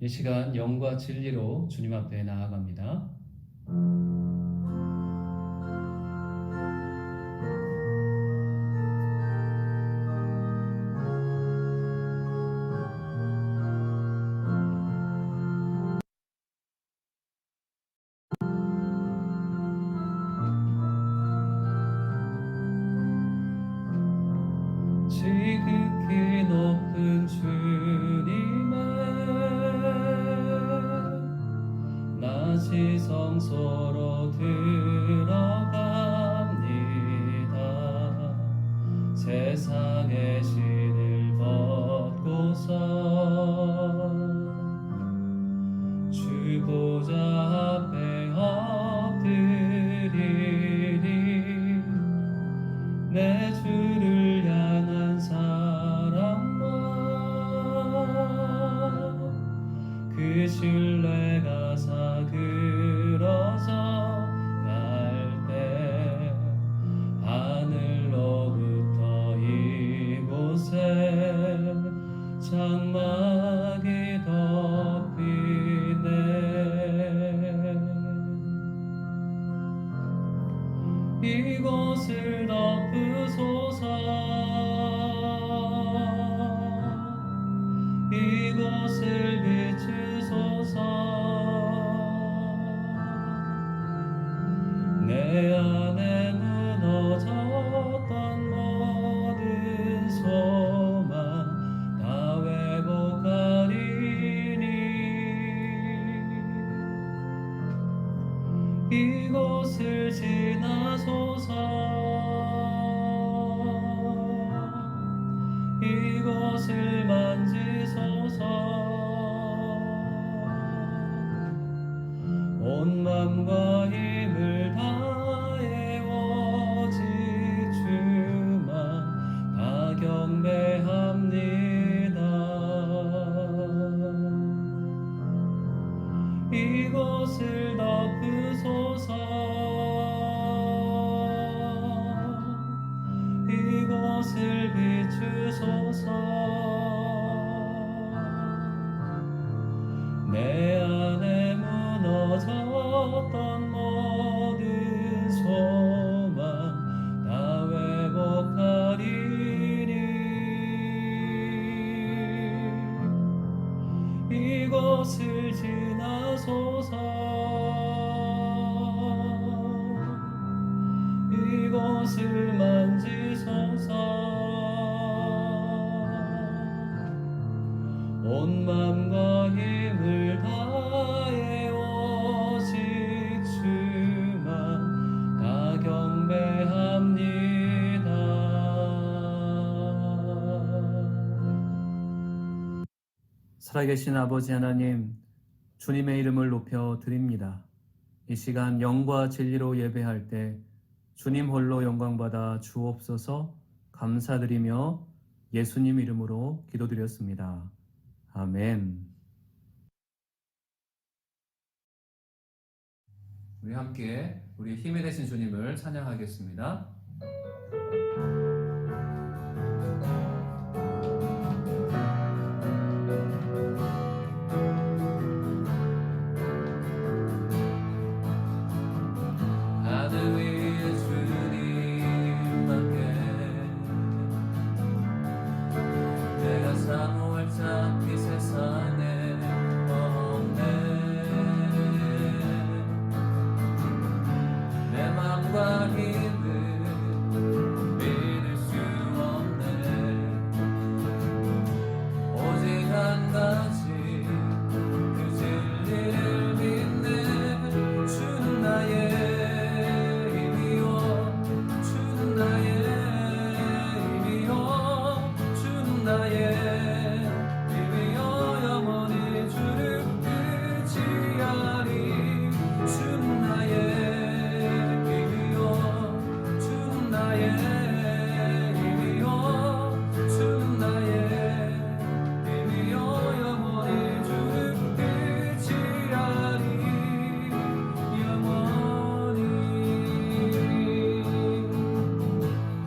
이 시간 영과 진리로 주님 앞에 나아갑니다. 지극히 높은 주님의 낮이 성소로 들어갑니다. 세상의 신을 벗고서 주 보좌 앞에 엎드리리. 내 주를 향한 사랑과 그 신뢰가 사그러져 갈 때 하늘로부터 이곳에 장막이 덮이네. 이곳을 덮으소서. 이곳을 비추소서. 내 안에 무너졌던 모든 소망 다 회복하리니. 이곳을 지나소서. 이곳을 만지소서. 온 맘과 힘을 다해 오직 주만 다 경배합니다. 이곳을 덮으소서. 이곳을 비추소서. 내 안에 무너졌던 이곳을 지나소서. 이곳을 만지소서. 온 맘과 힘을 다해 오직 주만 다 경배합니다. 살아계신 아버지 하나님, 주님의 이름을 높여 드립니다. 이 시간 영과 진리로 예배할 때 주님 홀로 영광받아 주옵소서. 감사드리며 예수님 이름으로 기도드렸습니다. 아멘. 우리 함께 우리 힘이 되신 주님을 찬양하겠습니다. 하늘 위에 주님밖에 내가 사모할 자 이 세상에 없네. 내 맘과 힘을 믿을 수 없네. 오직 한 가지 그 진리를 믿네. 주는 나의 힘이요, 주는 나의 힘이요, 주는 나의 힘이요, 영원히 주를 의지하리. 주는 나의 힘이요, 주는 나의 힘이요, 주는 나의 힘이요, 영원히 주를 의지하리. 영원히.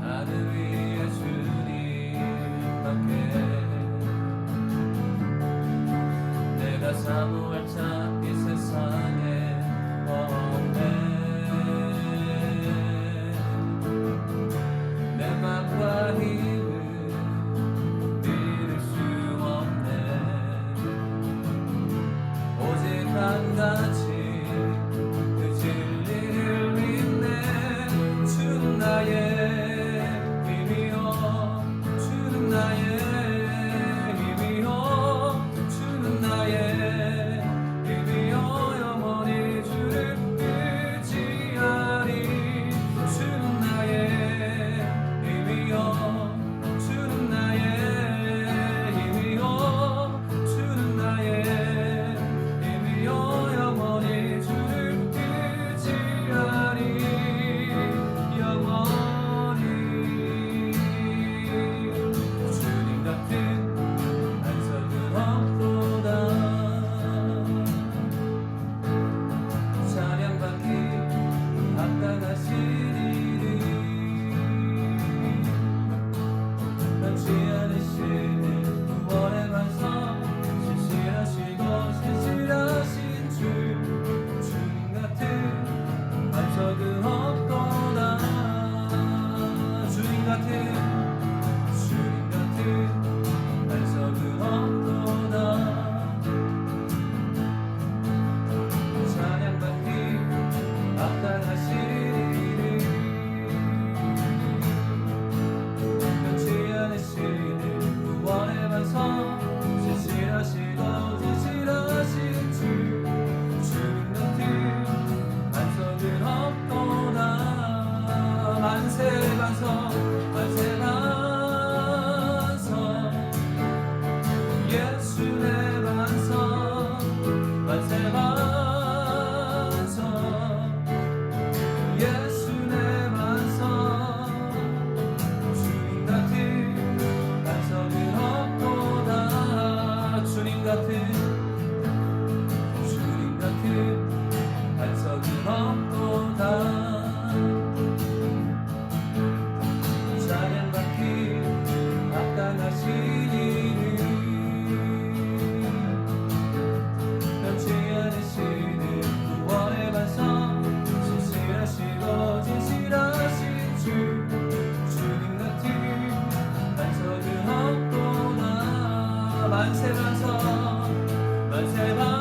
하늘 위에 주님밖에 내가 사모할 자 이 세상에 없네. 내 맘과 힘을 믿을 수 없네. 오직 한 가지 그 진리를 믿네. 주는 나의 힘이요, 주는 나의 힘이요, 주는 나의 힘이요, 영원히 주를 의지하리. 주는 나의 힘이요, 주는 나의 힘이요, 주는 나의 힘이요, 영원히 주를 의지하리. 영원히. 주님 같은 안석은 없도다. 찬양받기 합당하시리니 변치 않으시는 구원의 반석, 신실하시고 신실하신 주. 주님 같은 반석은 없도다. 주님 같은 반석은 없도다. 찬양받기 합당하시리니 변치 않으시는 구원의 반석, 신실하시고 진실하신 주. 주님 같은 반석은 없도다. 만세 반석, 만세 반석, 예수의 반석, 만세 반석, 예수의 반석. 주님 같은 반석은 없도다. 주님 같은 반석은 없도다. 찬양받기 합당하시리니 변치 않으시는 구원의 반석, 신실하시고 진실하신 주. 주님 같은 반석은 없도다. 만세 반석, 만세 반석,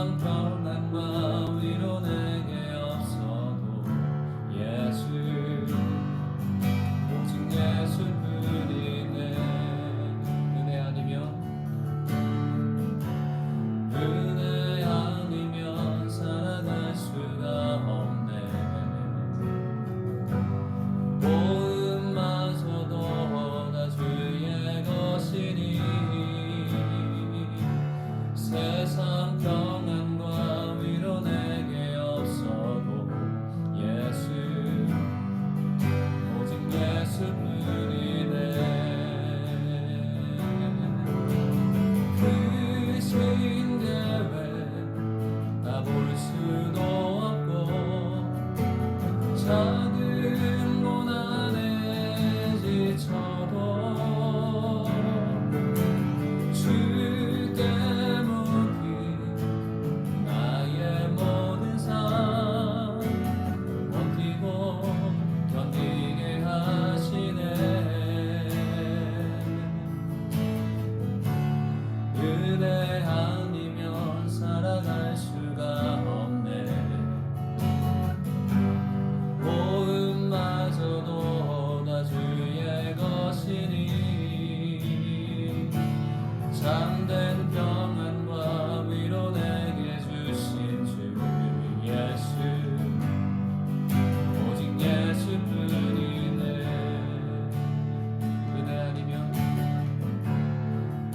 세상 평안과 위로 내게 없어도 예수 오직 예수뿐이네. 은혜 아니면 살아갈 수가 없네. 모음마저도 다 주의 것이니 세상 평안과 위로 내게 없어도 예수 오직 예수뿐이네. 크신 계획 다 볼 수도 없고 작은 고난에 지쳐도 주께 묻기 나의 모든 삶 버티고 견디게 하시네. 은혜 아니면 살아갈 수가 없네. 모음마저도 다 주의 것이니 참된 평안과 위로 내게 주신 주 예수 오직 예수뿐이네.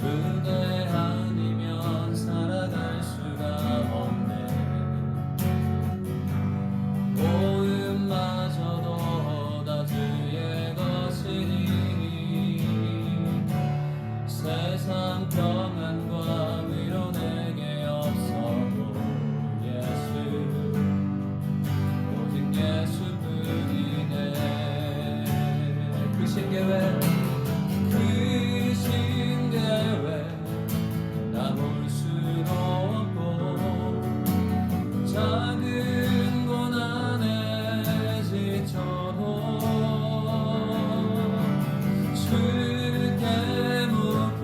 은혜 아니면 살아갈 수가 없네. 모음마저도 다 주의 것이니 세상 평안과 위로 내게 없어도 예수 오직 예수뿐이네. 크신 계획 다 볼 수도 없고 작은 고난에 지쳐도 주께 묻기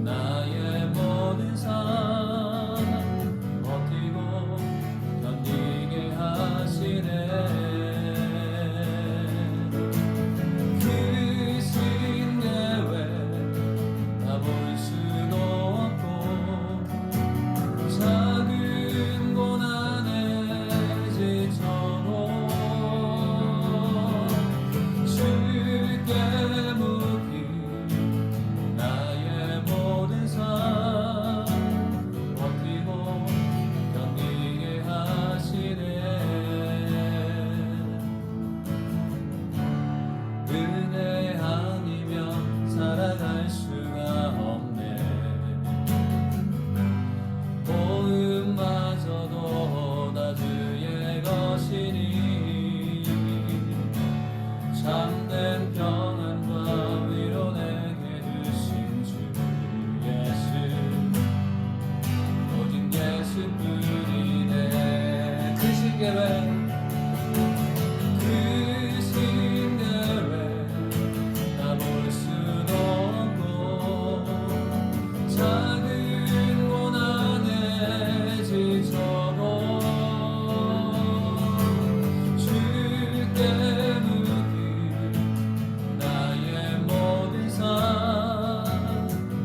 나의 모든 삶 버티고 견디게 하시네. 크신 계획 다 볼 수도 없고 작은 고난에 지쳐도 주께 묻기 나의 모든 삶 버티고 견디게 하시네. 은혜 아니면 살아갈 수가 없네. 모음마저도 다 주의 것이니 참된 평안과 위로 내게 주신 주 예수 오직 예수뿐이네. 크신 계획 다 볼 수도 없고 작은 고난에 지쳐도 주께 묻기 나의 모든 삶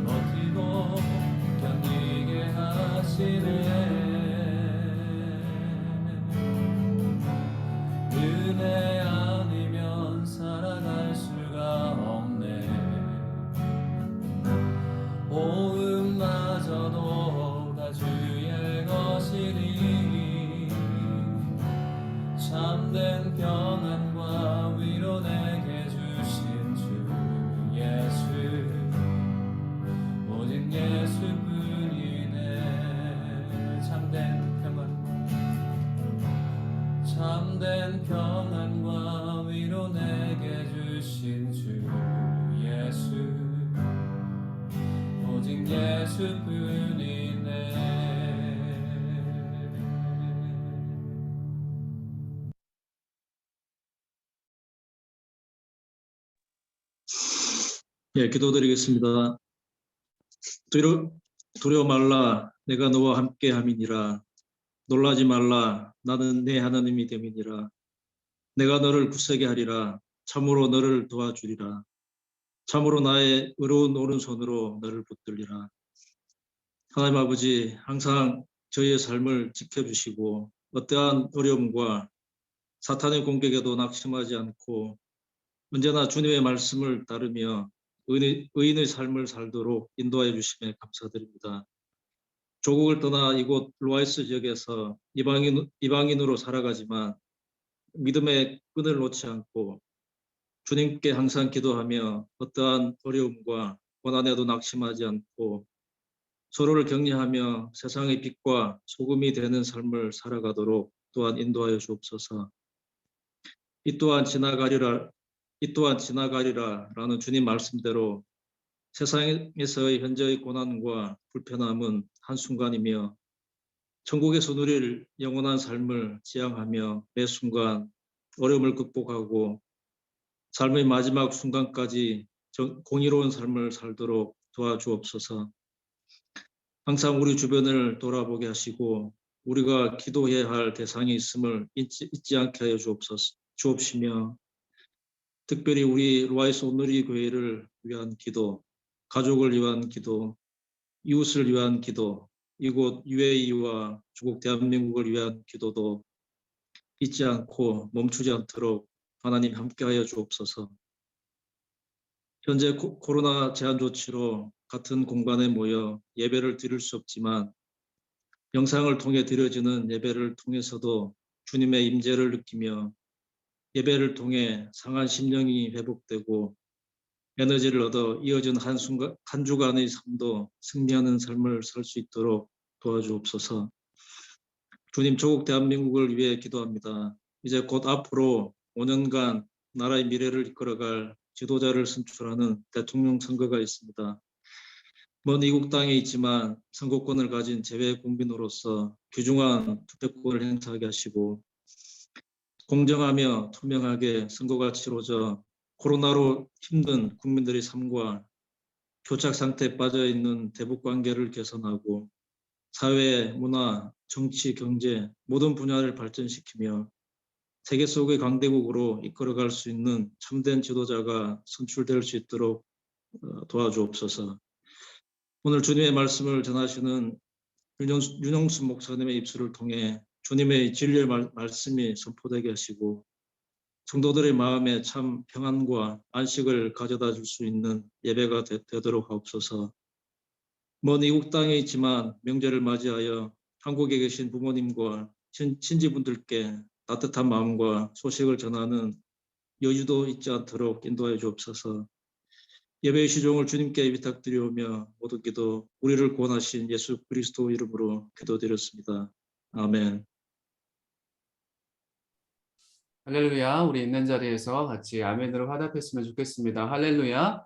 버티고 견디게 하시네. 은혜 아니면 살아갈 수가 없네. 모음마저도 다 주의 것이니 참된 평안과 위로 내게 주신 주 예수 오직 예수뿐이네. 참된 평안과 위로 내게 주신 주 예수 오직 예수뿐이네. 예, 기도드리겠습니다. 두려워 말라. 내가 너와 함께 함이니라. 놀라지 말라. 나는 내 하나님이 됨이니라. 내가 너를 굳세게 하리라. 참으로 너를 도와주리라. 참으로 나의 의로운 오른손으로 너를 붙들리라. 하나님 아버지, 항상 저희의 삶을 지켜주시고 어떠한 어려움과 사탄의 공격에도 낙심하지 않고 언제나 주님의 말씀을 따르며 의인의 삶을 살도록 인도하여 주심에 감사드립니다. 조국을 떠나 이곳 로아이스 지역에서 이방인으로 살아가지만 믿음의 끈을 놓지 않고 주님께 항상 기도하며 어떠한 어려움과 고난에도 낙심하지 않고 서로를 격려하며 세상의 빛과 소금이 되는 삶을 살아가도록 또한 인도하여 주옵소서. 이 또한 지나가리라라는 주님 말씀대로 세상에서의 현재의 고난과 불편함은 한순간이며 천국에서 누릴 영원한 삶을 지향하며 매 순간 어려움을 극복하고 삶의 마지막 순간까지 공의로운 삶을 살도록 도와주옵소서. 항상 우리 주변을 돌아보게 하시고 우리가 기도해야 할 대상이 있음을 잊지 않게 하여 주옵시며 특별히 우리 로아이스 온누리 교회를 위한 기도, 가족을 위한 기도, 이웃을 위한 기도, 이곳 UAE와 중국 대한민국을 위한 기도도 잊지 않고 멈추지 않도록 하나님 함께하여 주옵소서. 현재 코로나 제한 조치로 같은 공간에 모여 예배를 드릴 수 없지만 영상을 통해 드려지는 예배를 통해서도 주님의 임재를 느끼며 예배를 통해 상한 심령이 회복되고 에너지를 얻어 이어진 한 주간의 삶도 승리하는 삶을 살 수 있도록 도와주옵소서. 주님, 조국 대한민국을 위해 기도합니다. 이제 곧 앞으로 5년간 나라의 미래를 이끌어갈 지도자를 선출하는 대통령 선거가 있습니다. 먼 이국 땅에 있지만 선거권을 가진 재외 국민으로서 귀중한 투표권을 행사하게 하시고 공정하며 투명하게 선거가 치러져 코로나로 힘든 국민들의 삶과 교착 상태에 빠져 있는 대북 관계를 개선하고 사회, 문화, 정치, 경제 모든 분야를 발전시키며 세계 속의 강대국으로 이끌어갈 수 있는 참된 지도자가 선출될 수 있도록 도와주옵소서. 오늘 주님의 말씀을 전하시는 윤영수 목사님의 입술을 통해 주님의 진리의 말씀이 선포되게 하시고 성도들의 마음에 참 평안과 안식을 가져다 줄 수 있는 예배가 되도록 하옵소서. 먼 이국 땅에 있지만 명절을 맞이하여 한국에 계신 부모님과 친지분들께 따뜻한 마음과 소식을 전하는 여유도 잊지 않도록 인도하여 주옵소서. 예배의 시종을 주님께 부탁드리오며 모든 기도 우리를 구원하신 예수 그리스도 이름으로 기도드렸습니다. 아멘. 할렐루야. 우리 있는 자리에서 같이 아멘으로 화답했으면 좋겠습니다. 할렐루야.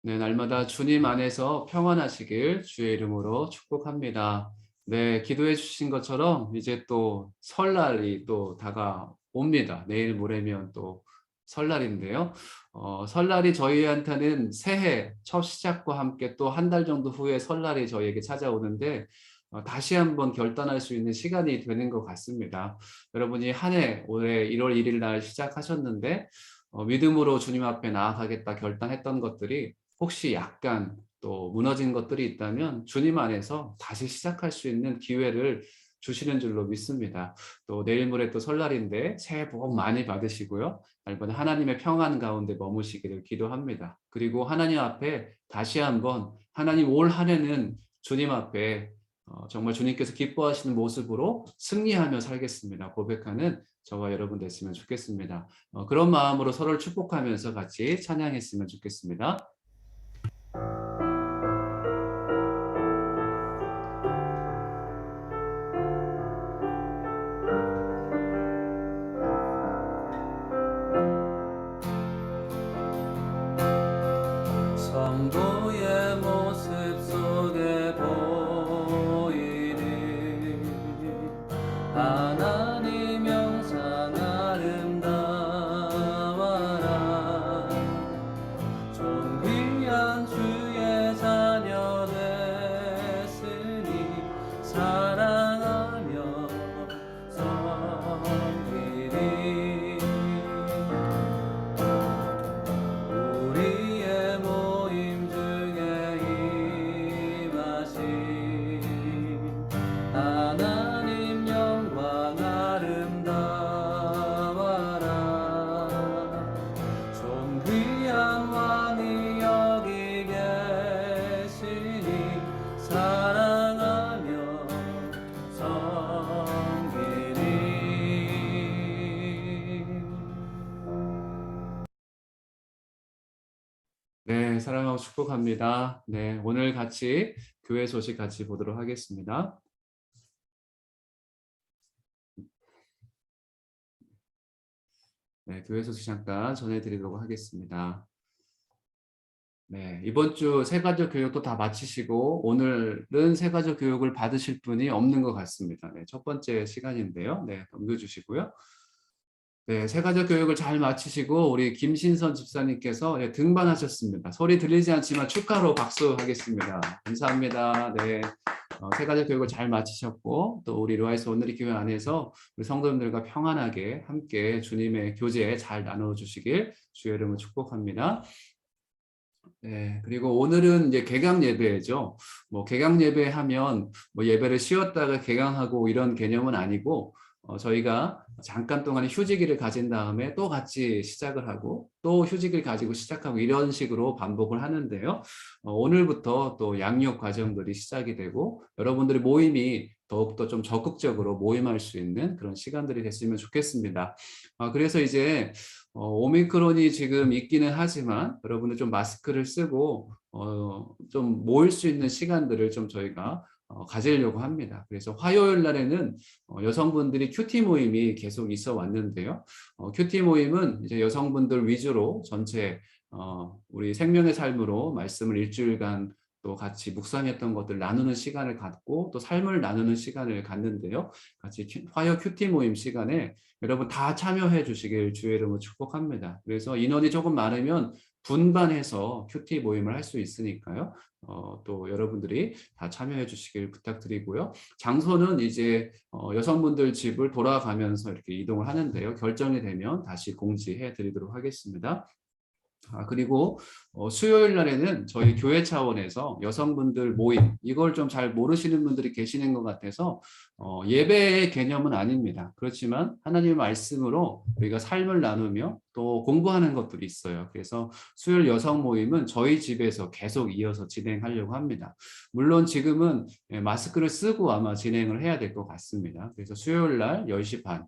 네, 날마다 주님 안에서 평안하시길 주의 이름으로 축복합니다. 네, 기도해 주신 것처럼 이제 또 설날이 또 다가옵니다. 내일 모레면 또 설날인데요. 설날이 저희한테는 새해 첫 시작과 함께 또 한 달 정도 후에 설날이 저희에게 찾아오는데 다시 한번 결단할 수 있는 시간이 되는 것 같습니다. 여러분이 한 해 올해 1월 1일 날 시작하셨는데 믿음으로 주님 앞에 나아가겠다 결단했던 것들이 혹시 약간 또 무너진 것들이 있다면 주님 안에서 다시 시작할 수 있는 기회를 주시는 줄로 믿습니다. 또 내일 모레 또 설날인데 새해 복 많이 받으시고요. 날마다 하나님의 평안 가운데 머무시기를 기도합니다. 그리고 하나님 앞에 다시 한번 하나님 올 한 해는 주님 앞에 정말 주님께서 기뻐하시는 모습으로 승리하며 살겠습니다. 고백하는 저와 여러분 됐으면 좋겠습니다. 그런 마음으로 서로를 축복하면서 같이 찬양했으면 좋겠습니다. 성도의 모습 속에 보이는 하나님 영상 아름다워라 존귀한 주의 네, 사랑하고 축복합니다. 네, 오늘 같이 교회 소식 같이 보도록 하겠습니다. 네, 교회 소식 잠깐 전해드리도록 하겠습니다. 네, 이번 주 새가족 교육도 다 마치시고 오늘은 새가족 교육을 받으실 분이 없는 것 같습니다. 네, 첫 번째 시간인데요. 네, 넘겨주시고요. 네, 새가족 교육을 잘 마치시고 우리 김신선 집사님께서 등반하셨습니다. 소리 들리지 않지만 축하로 박수하겠습니다. 감사합니다. 네, 새가족 교육을 잘 마치셨고 또 우리 로아이스 오늘의 교회 안에서 우리 성도님들과 평안하게 함께 주님의 교제 잘 나눠주시길 주의 이름으로 축복합니다. 네, 그리고 오늘은 이제 개강 예배죠. 뭐 개강 예배하면 뭐 예배를 쉬었다가 개강하고 이런 개념은 아니고 저희가 잠깐 동안 휴지기를 가진 다음에 또 같이 시작을 하고 또 휴지기를 가지고 시작하고 이런 식으로 반복을 하는데요. 오늘부터 또 양육 과정들이 시작이 되고 여러분들의 모임이 더욱더 좀 적극적으로 모임할 수 있는 그런 시간들이 됐으면 좋겠습니다. 그래서 이제 오미크론이 지금 있기는 하지만 여러분들 좀 마스크를 쓰고 좀 모일 수 있는 시간들을 좀 저희가 가지려고 합니다. 그래서 화요일 날에는 여성분들이 큐티 모임이 계속 있어 왔는데요. 큐티 모임은 이제 여성분들 위주로 전체 우리 생명의 삶으로 말씀을 일주일간 또 같이 묵상했던 것들 나누는 시간을 갖고 또 삶을 나누는 시간을 갖는데요. 같이 화요 큐티 모임 시간에 여러분 다 참여해 주시길 주의 이름으로 축복합니다. 그래서 인원이 조금 많으면 분반해서 큐티 모임을 할 수 있으니까요. 또 여러분들이 다 참여해 주시길 부탁드리고요. 장소는 이제 여성분들 집을 돌아가면서 이렇게 이동을 하는데요. 결정이 되면 다시 공지해 드리도록 하겠습니다. 그리고 수요일 날에는 저희 교회 차원에서 여성분들 모임, 이걸 좀 잘 모르시는 분들이 계시는 것 같아서 예배의 개념은 아닙니다. 그렇지만 하나님의 말씀으로 우리가 삶을 나누며 또 공부하는 것들이 있어요. 그래서 수요일 여성 모임은 저희 집에서 계속 이어서 진행하려고 합니다. 물론 지금은 마스크를 쓰고 아마 진행을 해야 될 것 같습니다. 그래서 수요일 날 10시 반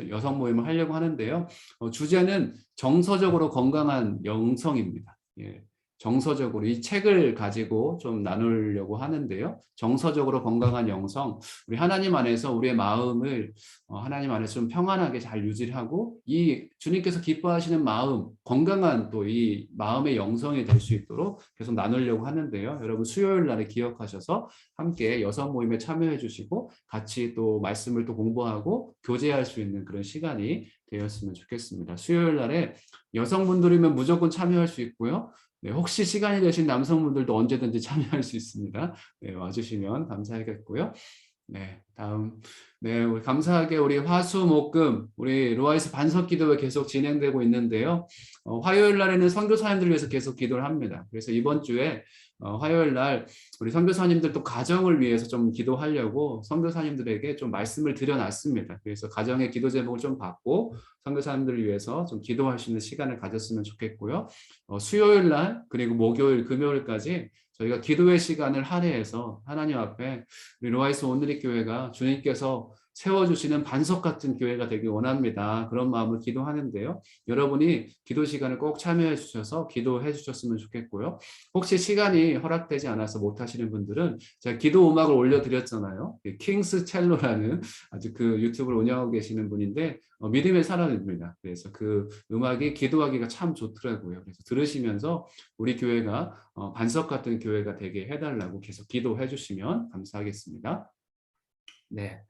여성 모임을 하려고 하는데요. 주제는 정서적으로 건강한 영성입니다. 예, 정서적으로 이 책을 가지고 좀 나누려고 하는데요. 정서적으로 건강한 영성, 우리 하나님 안에서 우리의 마음을 하나님 안에서 좀 평안하게 잘 유지하고 이 주님께서 기뻐하시는 마음, 건강한 또 이 마음의 영성이 될 수 있도록 계속 나누려고 하는데요. 여러분 수요일 날에 기억하셔서 함께 여성 모임에 참여해 주시고 같이 또 말씀을 또 공부하고 교제할 수 있는 그런 시간이 되었으면 좋겠습니다. 수요일 날에 여성분들이면 무조건 참여할 수 있고요. 네, 혹시 시간이 되신 남성분들도 언제든지 참여할 수 있습니다. 네, 와주시면 감사하겠고요. 네, 다음, 네, 우리 감사하게 우리 화수목금 우리 로아이스 반석기도가 계속 진행되고 있는데요. 화요일 날에는 선교사님들 위해서 계속 기도를 합니다. 그래서 이번 주에 화요일 날 우리 선교사님들 또 가정을 위해서 좀 기도하려고 선교사님들에게 좀 말씀을 드려놨습니다. 그래서 가정의 기도 제목을 좀 받고 선교사님들을 위해서 좀 기도할 수 있는 시간을 가졌으면 좋겠고요. 수요일 날 그리고 목요일, 금요일까지 저희가 기도의 시간을 할애해서 하나님 앞에 우리 로아이스 오늘의 교회가 주님께서 세워주시는 반석 같은 교회가 되길 원합니다. 그런 마음을 기도하는데요. 여러분이 기도 시간을 꼭 참여해 주셔서 기도해 주셨으면 좋겠고요. 혹시 시간이 허락되지 않아서 못 하시는 분들은 제가 기도 음악을 올려드렸잖아요. 킹스 첼로라는 아주 그 유튜브를 운영하고 계시는 분인데 믿음의 사람입니다. 그래서 그 음악이 기도하기가 참 좋더라고요. 그래서 들으시면서 우리 교회가 반석 같은 교회가 되게 해달라고 계속 기도해 주시면 감사하겠습니다. 네.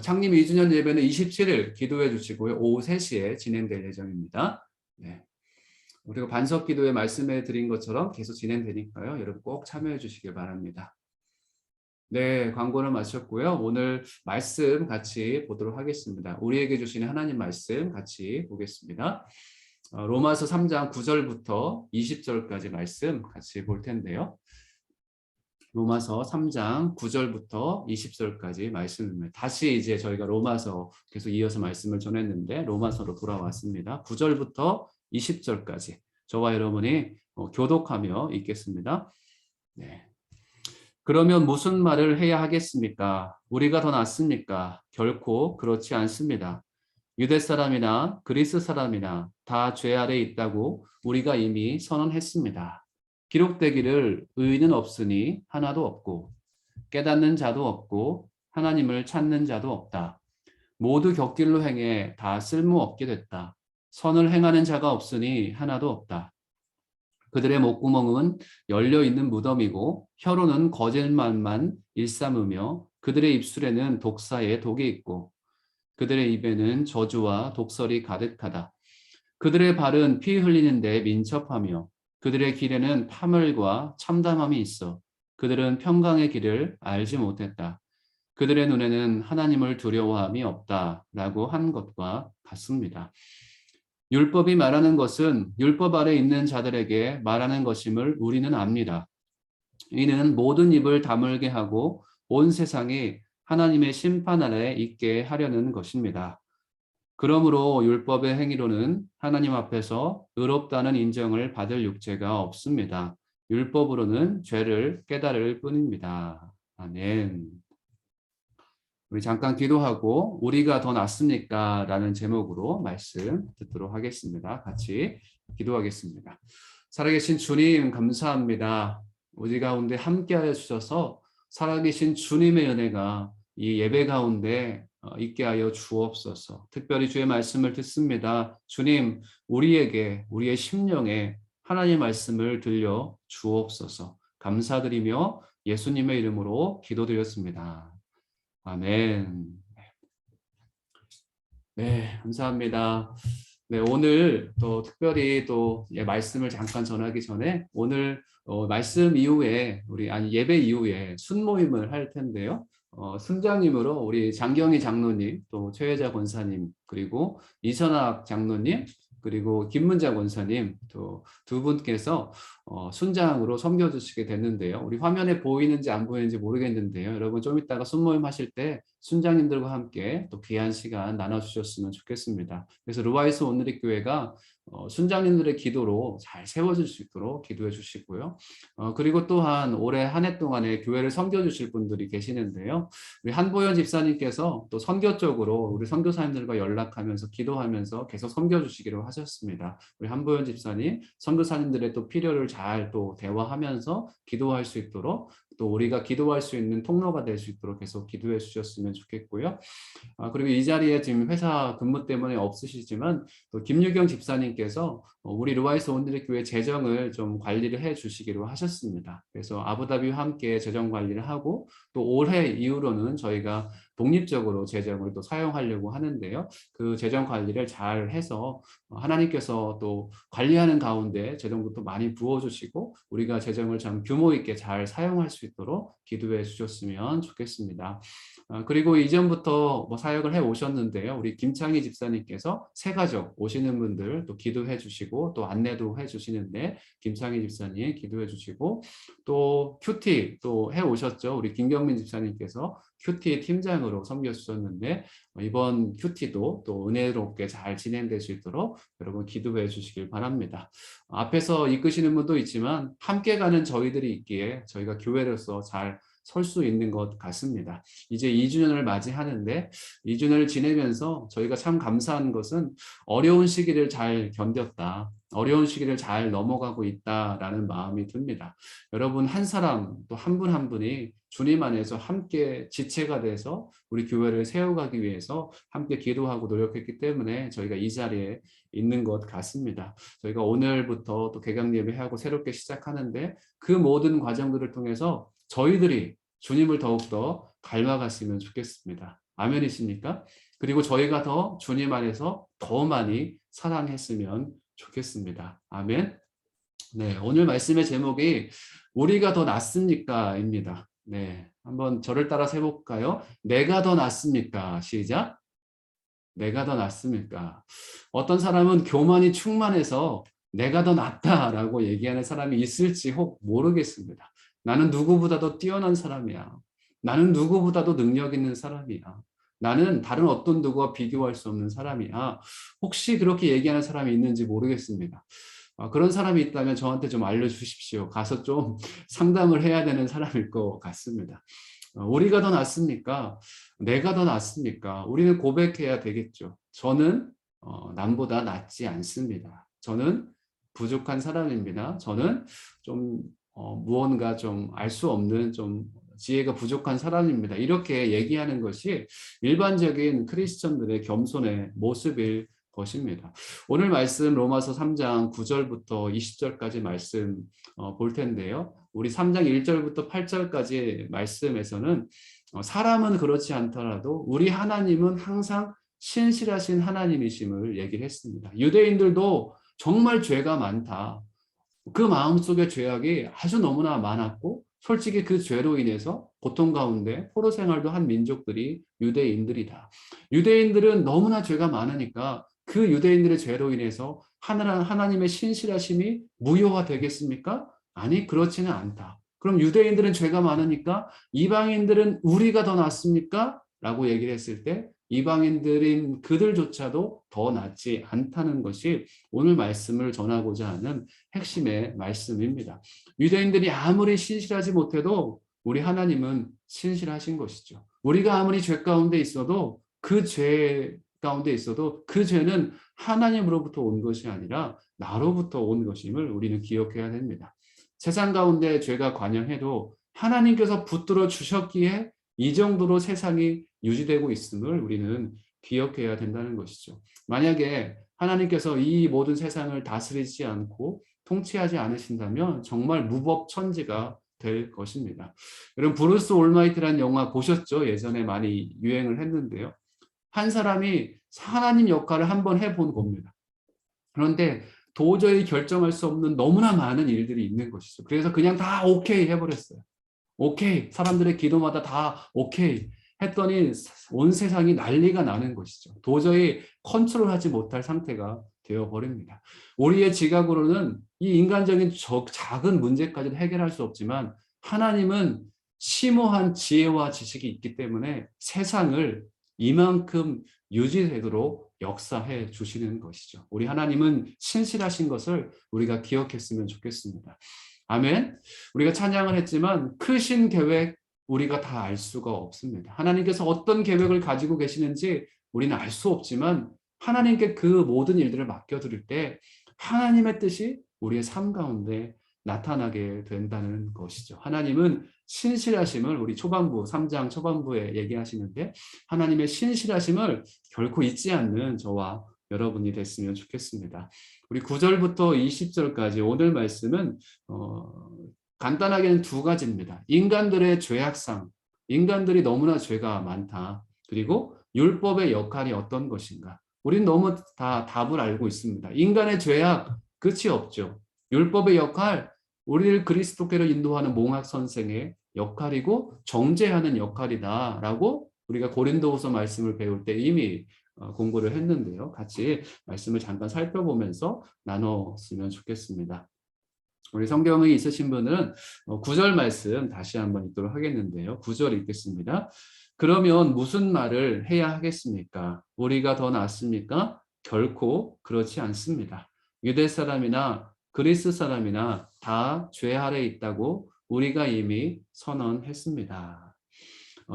창립 2주년 예배는 27일 기도해 주시고요. 오후 3시에 진행될 예정입니다. 네. 그리고 반석 기도에 말씀해 드린 것처럼 계속 진행되니까요. 여러분 꼭 참여해 주시길 바랍니다. 네, 광고를 마쳤고요. 오늘 말씀 같이 보도록 하겠습니다. 우리에게 주시는 하나님 말씀 같이 보겠습니다. 로마서 3장 9절부터 20절까지 말씀 같이 볼 텐데요. 로마서 3장 9절부터 20절까지 말씀입니다. 다시 이제 저희가 로마서 계속 이어서 말씀을 전했는데 로마서로 돌아왔습니다. 9절부터 20절까지 저와 여러분이 교독하며 읽겠습니다. 네. 그러면 무슨 말을 해야 하겠습니까? 우리가 더 낫습니까? 결코 그렇지 않습니다. 유대 사람이나 그리스 사람이나 다 죄 아래 있다고 우리가 이미 선언했습니다. 기록되기를 의인은 없으니 하나도 없고 깨닫는 자도 없고 하나님을 찾는 자도 없다. 모두 곁길로 행해 다 쓸모없게 됐다. 선을 행하는 자가 없으니 하나도 없다. 그들의 목구멍은 열려있는 무덤이고 혀로는 거짓말만 일삼으며 그들의 입술에는 독사의 독이 있고 그들의 입에는 저주와 독설이 가득하다. 그들의 발은 피 흘리는 데 민첩하며 그들의 길에는 파멸과 참담함이 있어 그들은 평강의 길을 알지 못했다. 그들의 눈에는 하나님을 두려워함이 없다라고 한 것과 같습니다. 율법이 말하는 것은 율법 아래 있는 자들에게 말하는 것임을 우리는 압니다. 이는 모든 입을 다물게 하고 온 세상이 하나님의 심판 아래 있게 하려는 것입니다. 그러므로 율법의 행위로는 하나님 앞에서 의롭다는 인정을 받을 육체가 없습니다. 율법으로는 죄를 깨달을 뿐입니다. 아멘. 우리 잠깐 기도하고 우리가 더 낫습니까? 라는 제목으로 말씀 듣도록 하겠습니다. 같이 기도하겠습니다. 살아계신 주님 감사합니다. 우리 가운데 함께하여 주셔서 살아계신 주님의 은혜가 이 예배 가운데 있게 하여 주옵소서. 특별히 주의 말씀을 듣습니다. 주님, 우리에게 우리의 심령에 하나님의 말씀을 들려 주옵소서. 감사드리며 예수님의 이름으로 기도드렸습니다. 아멘. 네, 감사합니다. 네, 오늘 또 특별히 또 말씀을 잠깐 전하기 전에 오늘 말씀 이후에 예배 이후에 순모임을 할 텐데요. 순장님으로 우리 장경희 장로님, 또 최혜자 권사님, 그리고 이선학 장로님, 그리고 김문자 권사님 또 두 분께서 순장으로 섬겨주시게 됐는데요. 우리 화면에 보이는지 안 보이는지 모르겠는데요. 여러분 좀 이따가 순모임 하실 때 순장님들과 함께 또 귀한 시간 나눠주셨으면 좋겠습니다. 그래서 루아이스 온누리 교회가 순장님들의 기도로 잘 세워질 수 있도록 기도해 주시고요. 그리고 또한 올해 한 해 동안에 교회를 섬겨주실 분들이 계시는데요. 우리 한보현 집사님께서 또 선교 쪽으로 우리 선교사님들과 연락하면서 기도하면서 계속 섬겨주시기로 하셨습니다. 우리 한보현 집사님, 선교사님들의 또 필요를 잘 또 대화하면서 기도할 수 있도록 또 우리가 기도할 수 있는 통로가 될 수 있도록 계속 기도해 주셨으면 좋겠고요. 그리고 이 자리에 지금 회사 근무 때문에 없으시지만 또 김유경 집사님께서 우리 루아이스 온누리 교회 재정을 좀 관리를 해 주시기로 하셨습니다. 그래서 아부다비와 함께 재정 관리를 하고 또 올해 이후로는 저희가 독립적으로 재정을 또 사용하려고 하는데요. 그 재정 관리를 잘 해서 하나님께서 또 관리하는 가운데 재정도 또 많이 부어주시고 우리가 재정을 참 규모 있게 잘 사용할 수 있도록 기도해 주셨으면 좋겠습니다. 그리고 이전부터 사역을 해 오셨는데요. 우리 김창희 집사님께서 새 가족 오시는 분들 또 기도해 주시고 또 안내도 해 주시는데 김창희 집사님 기도해 주시고 또 큐티 또 해 오셨죠. 우리 김경민 집사님께서 큐티 팀장으로 섬겨 주셨는데 이번 큐티도 또 은혜롭게 잘 진행될 수 있도록 여러분 기도해 주시길 바랍니다. 앞에서 이끄시는 분도 있지만 함께 가는 저희들이 있기에 저희가 교회로서 잘 설 수 있는 것 같습니다. 이제 2주년을 맞이하는데 2주년을 지내면서 저희가 참 감사한 것은 어려운 시기를 잘 견뎠다. 어려운 시기를 잘 넘어가고 있다라는 마음이 듭니다. 여러분 한 사람 또 한 분 한 분이 주님 안에서 함께 지체가 돼서 우리 교회를 세워가기 위해서 함께 기도하고 노력했기 때문에 저희가 이 자리에 있는 것 같습니다. 저희가 오늘부터 또 개강 예배하고 새롭게 시작하는데 그 모든 과정들을 통해서 저희들이 주님을 더욱더 닮아갔으면 좋겠습니다. 아멘이십니까? 그리고 저희가 더 주님 안에서 더 많이 사랑했으면 좋겠습니다. 아멘. 네, 오늘 말씀의 제목이 우리가 더 낫습니까?입니다. 네, 한번 저를 따라 해볼까요? 내가 더 낫습니까? 시작. 내가 더 낫습니까? 어떤 사람은 교만이 충만해서 내가 더 낫다라고 얘기하는 사람이 있을지 혹 모르겠습니다. 나는 누구보다도 뛰어난 사람이야. 나는 누구보다도 능력 있는 사람이야. 나는 다른 어떤 누구와 비교할 수 없는 사람이야. 혹시 그렇게 얘기하는 사람이 있는지 모르겠습니다. 그런 사람이 있다면 저한테 좀 알려주십시오. 가서 좀 상담을 해야 되는 사람일 것 같습니다. 우리가 더 낫습니까? 내가 더 낫습니까? 우리는 고백해야 되겠죠. 저는 남보다 낫지 않습니다. 저는 부족한 사람입니다. 저는 좀 무언가 좀 알 수 없는 좀 지혜가 부족한 사람입니다. 이렇게 얘기하는 것이 일반적인 크리스천들의 겸손의 모습일 것입니다. 오늘 말씀 로마서 3장 9절부터 20절까지 말씀 볼 텐데요. 우리 3장 1절부터 8절까지 말씀에서는 사람은 그렇지 않더라도 우리 하나님은 항상 신실하신 하나님이심을 얘기를 했습니다. 유대인들도 정말 죄가 많다. 그 마음속에 죄악이 아주 너무나 많았고 솔직히 그 죄로 인해서 고통 가운데 포로 생활도 한 민족들이 유대인들이다. 유대인들은 너무나 죄가 많으니까 그 유대인들의 죄로 인해서 하나님의 신실하심이 무효화되겠습니까? 아니, 그렇지는 않다. 그럼 유대인들은 죄가 많으니까 이방인들은 우리가 더 낫습니까? 라고 얘기를 했을 때 이방인들인 그들조차도 더 낫지 않다는 것이 오늘 말씀을 전하고자 하는 핵심의 말씀입니다. 유대인들이 아무리 신실하지 못해도 우리 하나님은 신실하신 것이죠. 우리가 아무리 죄 가운데 있어도 그 죄 가운데 있어도 그 죄는 하나님으로부터 온 것이 아니라 나로부터 온 것임을 우리는 기억해야 됩니다. 세상 가운데 죄가 관영해도 하나님께서 붙들어 주셨기에 이 정도로 세상이 유지되고 있음을 우리는 기억해야 된다는 것이죠. 만약에 하나님께서 이 모든 세상을 다스리지 않고 통치하지 않으신다면 정말 무법천지가 될 것입니다. 여러분 브루스 올마이트라는 영화 보셨죠? 예전에 많이 유행을 했는데요. 한 사람이 하나님 역할을 한번 해본 겁니다. 그런데 도저히 결정할 수 없는 너무나 많은 일들이 있는 것이죠. 그래서 그냥 다 오케이 해버렸어요. 오케이. 사람들의 기도마다 다 오케이 했더니 온 세상이 난리가 나는 것이죠. 도저히 컨트롤하지 못할 상태가 되어버립니다. 우리의 지각으로는 이 인간적인 작은 문제까지도 해결할 수 없지만 하나님은 심오한 지혜와 지식이 있기 때문에 세상을 이만큼 유지되도록 역사해 주시는 것이죠. 우리 하나님은 신실하신 것을 우리가 기억했으면 좋겠습니다. 아멘. 우리가 찬양을 했지만 크신 계획 우리가 다 알 수가 없습니다. 하나님께서 어떤 계획을 가지고 계시는지 우리는 알 수 없지만 하나님께 그 모든 일들을 맡겨드릴 때 하나님의 뜻이 우리의 삶 가운데 나타나게 된다는 것이죠. 하나님은 신실하심을 우리 초반부 3장 초반부에 얘기하시는데 하나님의 신실하심을 결코 잊지 않는 저와 여러분이 됐으면 좋겠습니다. 우리 9절부터 20절까지 오늘 말씀은 간단하게는 두 가지입니다. 인간들의 죄악상, 인간들이 너무나 죄가 많다. 그리고 율법의 역할이 어떤 것인가. 우리는 너무 다 답을 알고 있습니다. 인간의 죄악 끝이 없죠. 율법의 역할, 우리를 그리스도께로 인도하는 몽학 선생의 역할이고 정죄하는 역할이다라고 우리가 고린도후서 말씀을 배울 때 이미 공부를 했는데요. 같이 말씀을 잠깐 살펴보면서 나눴으면 좋겠습니다. 우리 성경이 있으신 분은 9절 말씀 다시 한번 읽도록 하겠는데요. 9절 읽겠습니다. 그러면 무슨 말을 해야 하겠습니까? 우리가 더 낫습니까? 결코 그렇지 않습니다. 유대 사람이나 그리스 사람이나 다 죄 아래 있다고 우리가 이미 선언했습니다.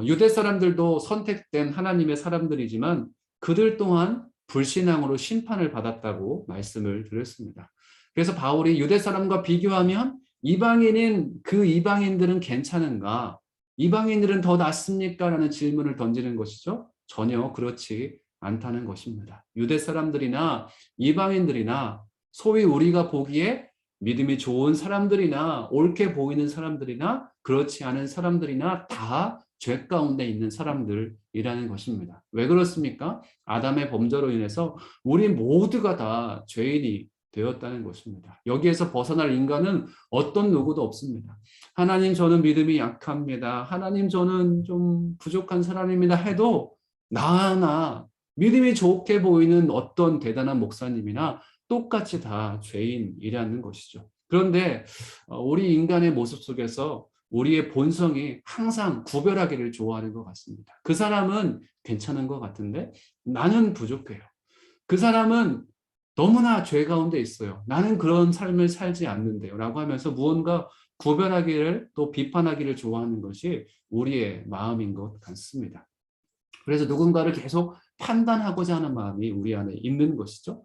유대 사람들도 선택된 하나님의 사람들이지만 그들 또한 불신앙으로 심판을 받았다고 말씀을 드렸습니다. 그래서 바울이 유대 사람과 비교하면 이방인인 그 이방인들은 괜찮은가? 이방인들은 더 낫습니까? 라는 질문을 던지는 것이죠. 전혀 그렇지 않다는 것입니다. 유대 사람들이나 이방인들이나 소위 우리가 보기에 믿음이 좋은 사람들이나 옳게 보이는 사람들이나 그렇지 않은 사람들이나 다 죄 가운데 있는 사람들이라는 것입니다. 왜 그렇습니까? 아담의 범죄로 인해서 우리 모두가 다 죄인이 되었다는 것입니다. 여기에서 벗어날 인간은 어떤 누구도 없습니다. 하나님 저는 믿음이 약합니다. 하나님 저는 좀 부족한 사람입니다 해도 나 믿음이 좋게 보이는 어떤 대단한 목사님이나 똑같이 다 죄인이라는 것이죠. 그런데 우리 인간의 모습 속에서 우리의 본성이 항상 구별하기를 좋아하는 것 같습니다. 그 사람은 괜찮은 것 같은데 나는 부족해요. 그 사람은 너무나 죄 가운데 있어요. 나는 그런 삶을 살지 않는데요. 라고 하면서 무언가 구별하기를 또 비판하기를 좋아하는 것이 우리의 마음인 것 같습니다. 그래서 누군가를 계속 판단하고자 하는 마음이 우리 안에 있는 것이죠.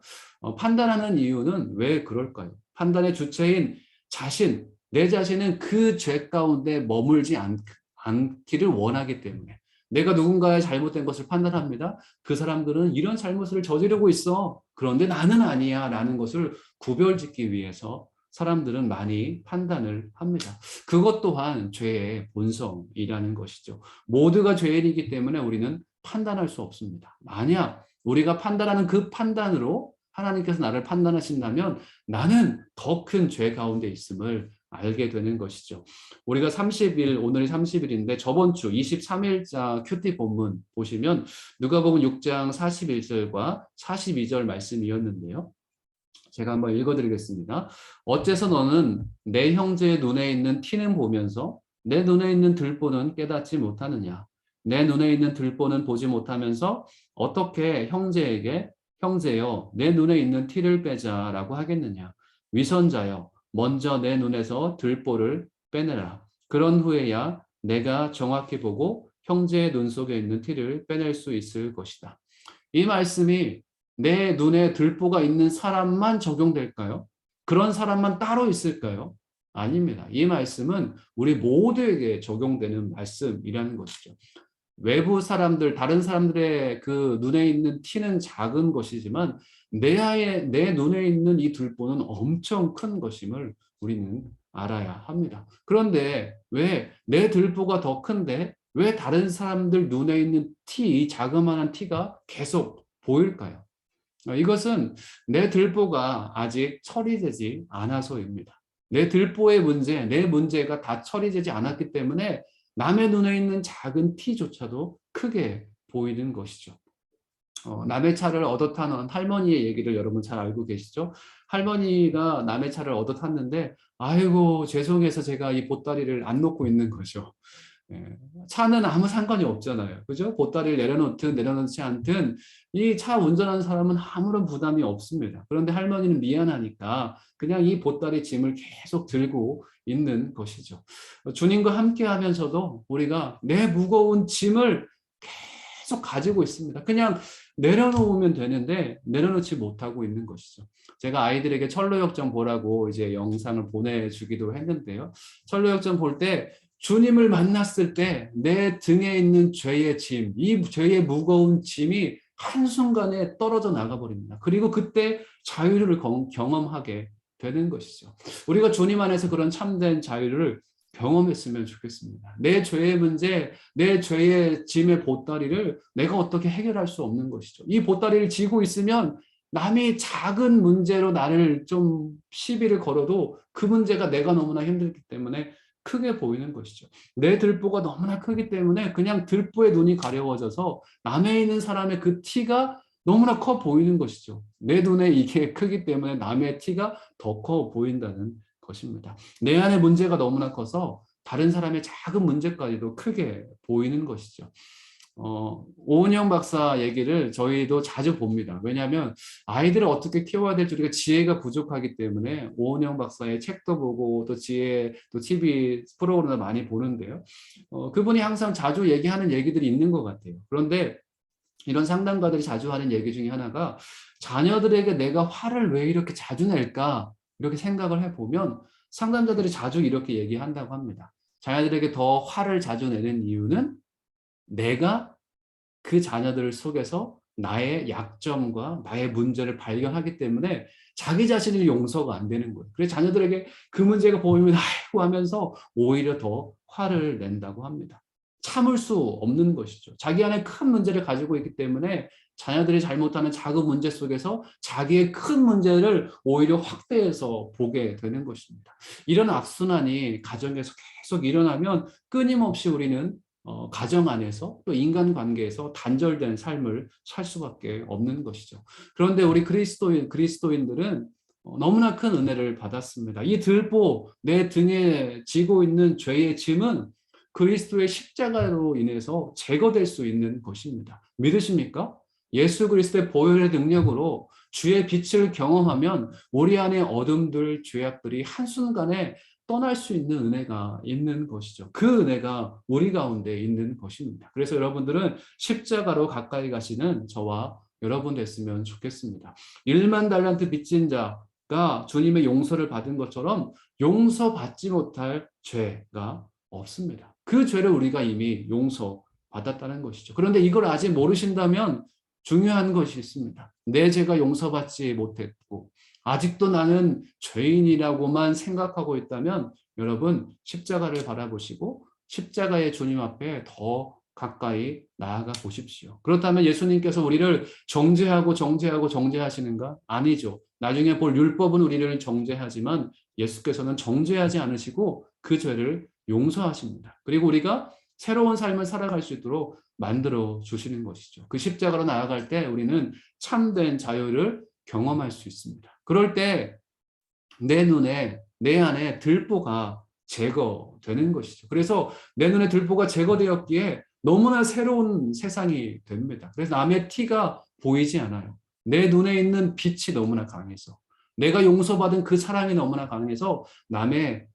판단하는 이유는 왜 그럴까요? 판단의 주체인 자신, 내 자신은 그 죄 가운데 머물지 않기를 원하기 때문에 내가 누군가의 잘못된 것을 판단합니다. 그 사람들은 이런 잘못을 저지르고 있어. 그런데 나는 아니야 라는 것을 구별짓기 위해서 사람들은 많이 판단을 합니다. 그것 또한 죄의 본성이라는 것이죠. 모두가 죄인이기 때문에 우리는 판단할 수 없습니다. 만약 우리가 판단하는 그 판단으로 하나님께서 나를 판단하신다면 나는 더 큰 죄 가운데 있음을 알게 되는 것이죠. 우리가 30일, 오늘이 30일인데 저번 주 23일자 큐티 본문 보시면 누가복음 6장 41절과 42절 말씀이었는데요. 제가 한번 읽어드리겠습니다. 어째서 너는 내 형제의 눈에 있는 티는 보면서 내 눈에 있는 들보는 깨닫지 못하느냐? 내 눈에 있는 들보는 보지 못하면서 어떻게 형제에게 형제여 내 눈에 있는 티를 빼자라고 하겠느냐? 위선자여 먼저 내 눈에서 들보를 빼내라. 그런 후에야 내가 정확히 보고 형제의 눈 속에 있는 티를 빼낼 수 있을 것이다. 이 말씀이 내 눈에 들보가 있는 사람만 적용될까요? 그런 사람만 따로 있을까요? 아닙니다. 이 말씀은 우리 모두에게 적용되는 말씀이라는 것이죠. 외부 사람들, 다른 사람들의 그 눈에 있는 티는 작은 것이지만 내 눈에 있는 이 들보는 엄청 큰 것임을 우리는 알아야 합니다. 그런데 왜 내 들보가 더 큰데 왜 다른 사람들 눈에 있는 티, 자그마한 티가 계속 보일까요? 이것은 내 들보가 아직 처리되지 않아서입니다. 내 들보의 문제, 내 문제가 다 처리되지 않았기 때문에 남의 눈에 있는 작은 티조차도 크게 보이는 것이죠. 남의 차를 얻어 타는 할머니의 얘기를 여러분 잘 알고 계시죠? 할머니가 남의 차를 얻어 탔는데 아이고 죄송해서 제가 이 보따리를 안 놓고 있는 거죠. 차는 아무 상관이 없잖아요. 그죠? 보따리를 내려놓든 내려놓지 않든 이 차 운전하는 사람은 아무런 부담이 없습니다. 그런데 할머니는 미안하니까 그냥 이 보따리 짐을 계속 들고 있는 것이죠. 주님과 함께 하면서도 우리가 내 무거운 짐을 계속 가지고 있습니다. 그냥 내려놓으면 되는데 내려놓지 못하고 있는 것이죠. 제가 아이들에게 철로역정 보라고 이제 영상을 보내주기도 했는데요. 철로역정 볼 때 주님을 만났을 때 내 등에 있는 죄의 짐, 이 죄의 무거운 짐이 한순간에 떨어져 나가버립니다. 그리고 그때 자유를 경험하게 되는 것이죠. 우리가 주님 안에서 그런 참된 자유를 경험했으면 좋겠습니다. 내 죄의 문제, 내 죄의 짐의 보따리를 내가 어떻게 해결할 수 없는 것이죠. 이 보따리를 지고 있으면 남이 작은 문제로 나를 좀 시비를 걸어도 그 문제가 내가 너무나 힘들기 때문에 크게 보이는 것이죠. 내 들보가 너무나 크기 때문에 그냥 들보에 눈이 가려워져서 남에 있는 사람의 그 티가 너무나 커 보이는 것이죠. 내 눈에 이게 크기 때문에 남의 티가 더 커 보인다는 것입니다. 내 안에 문제가 너무나 커서 다른 사람의 작은 문제까지도 크게 보이는 것이죠. 오은영 박사 얘기를 저희도 자주 봅니다. 왜냐하면 아이들을 어떻게 키워야 될지 우리가 지혜가 부족하기 때문에 오은영 박사의 책도 보고 또 지혜, 또 TV 프로그램도 많이 보는데요. 그분이 항상 자주 얘기하는 얘기들이 있는 것 같아요. 그런데 이런 상담가들이 자주 하는 얘기 중에 하나가 자녀들에게 내가 화를 왜 이렇게 자주 낼까? 이렇게 생각을 해보면 상담자들이 자주 이렇게 얘기한다고 합니다. 자녀들에게 더 화를 자주 내는 이유는 내가 그 자녀들 속에서 나의 약점과 나의 문제를 발견하기 때문에 자기 자신이 용서가 안 되는 거예요. 그래서 자녀들에게 그 문제가 보이면 아이고 하면서 오히려 더 화를 낸다고 합니다. 참을 수 없는 것이죠. 자기 안에 큰 문제를 가지고 있기 때문에 자녀들이 잘못하는 작은 문제 속에서 자기의 큰 문제를 오히려 확대해서 보게 되는 것입니다. 이런 악순환이 가정에서 계속 일어나면 끊임없이 우리는 가정 안에서 또 인간관계에서 단절된 삶을 살 수밖에 없는 것이죠. 그런데 우리 그리스도인들은 너무나 큰 은혜를 받았습니다. 이 들보, 내 등에 지고 있는 죄의 짐은 그리스도의 십자가로 인해서 제거될 수 있는 것입니다. 믿으십니까? 예수 그리스도의 보혈의 능력으로 주의 빛을 경험하면 우리 안의 어둠들, 죄악들이 한순간에 떠날 수 있는 은혜가 있는 것이죠. 그 은혜가 우리 가운데 있는 것입니다. 그래서 여러분들은 십자가로 가까이 가시는 저와 여러분 됐으면 좋겠습니다. 1만 달란트 빚진 자가 주님의 용서를 받은 것처럼 용서받지 못할 죄가 없습니다. 그 죄를 우리가 이미 용서받았다는 것이죠. 그런데 이걸 아직 모르신다면 중요한 것이 있습니다. 내 죄가 용서받지 못했고 아직도 나는 죄인이라고만 생각하고 있다면 여러분 십자가를 바라보시고 십자가의 주님 앞에 더 가까이 나아가 보십시오. 그렇다면 예수님께서 우리를 정죄하시는가? 아니죠. 나중에 볼 율법은 우리를 정죄하지만 예수께서는 정죄하지 않으시고 그 죄를 용서하십니다. 그리고 우리가 새로운 삶을 살아갈 수 있도록 만들어 주시는 것이죠. 그 십자가로 나아갈 때 우리는 참된 자유를 경험할 수 있습니다. 그럴 때 내 눈에, 내 안에 들보가 제거되는 것이죠. 그래서 내 눈에 들보가 제거되었기에 너무나 새로운 세상이 됩니다. 그래서 남의 티가 보이지 않아요. 내 눈에 있는 빛이 너무나 강해서, 내가 용서받은 그 사랑이 너무나 강해서 남의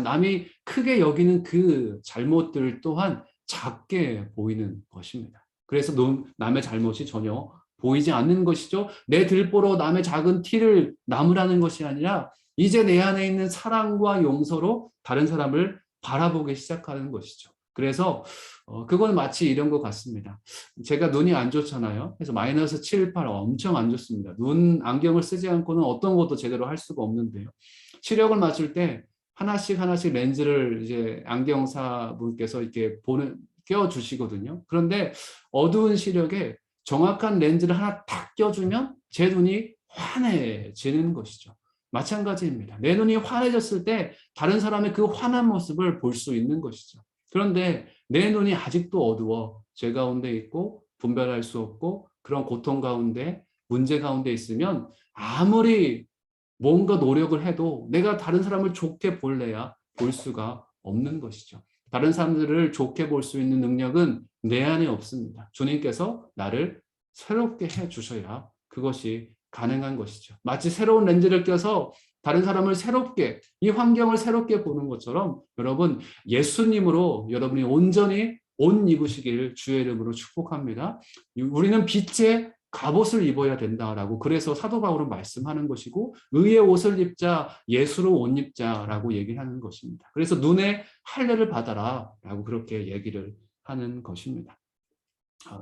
남이 크게 여기는 그 잘못들 또한 작게 보이는 것입니다. 그래서 남의 잘못이 전혀 보이지 않는 것이죠. 내 들보로 남의 작은 티를 남으라는 것이 아니라 이제 내 안에 있는 사랑과 용서로 다른 사람을 바라보기 시작하는 것이죠. 그래서 그건 마치 이런 것 같습니다. 제가 눈이 안 좋잖아요. 그래서 마이너스 7, 8 엄청 안 좋습니다. 눈 안경을 쓰지 않고는 어떤 것도 제대로 할 수가 없는데요. 시력을 맞출 때 하나씩 렌즈를 이제 안경사 분께서 이렇게 껴주시거든요. 그런데 어두운 시력에 정확한 렌즈를 하나 딱 껴주면 제 눈이 환해지는 것이죠. 마찬가지입니다. 내 눈이 환해졌을 때 다른 사람의 그 환한 모습을 볼 수 있는 것이죠. 그런데 내 눈이 아직도 어두워 죄 가운데 있고 분별할 수 없고 그런 고통 가운데 문제 가운데 있으면 아무리 뭔가 노력을 해도 내가 다른 사람을 좋게 볼래야 볼 수가 없는 것이죠. 다른 사람들을 좋게 볼 수 있는 능력은 내 안에 없습니다. 주님께서 나를 새롭게 해주셔야 그것이 가능한 것이죠. 마치 새로운 렌즈를 껴서 다른 사람을 새롭게, 이 환경을 새롭게 보는 것처럼 여러분 예수님으로 여러분이 온전히 옷 입으시기를 주의 이름으로 축복합니다. 우리는 빛의 갑옷을 입어야 된다라고 그래서 사도 바울은 말씀하는 것이고 의의 옷을 입자 예수로 옷 입자라고 얘기하는 것입니다. 그래서 눈에 할례를 받아라라고 그렇게 얘기를 하는 것입니다.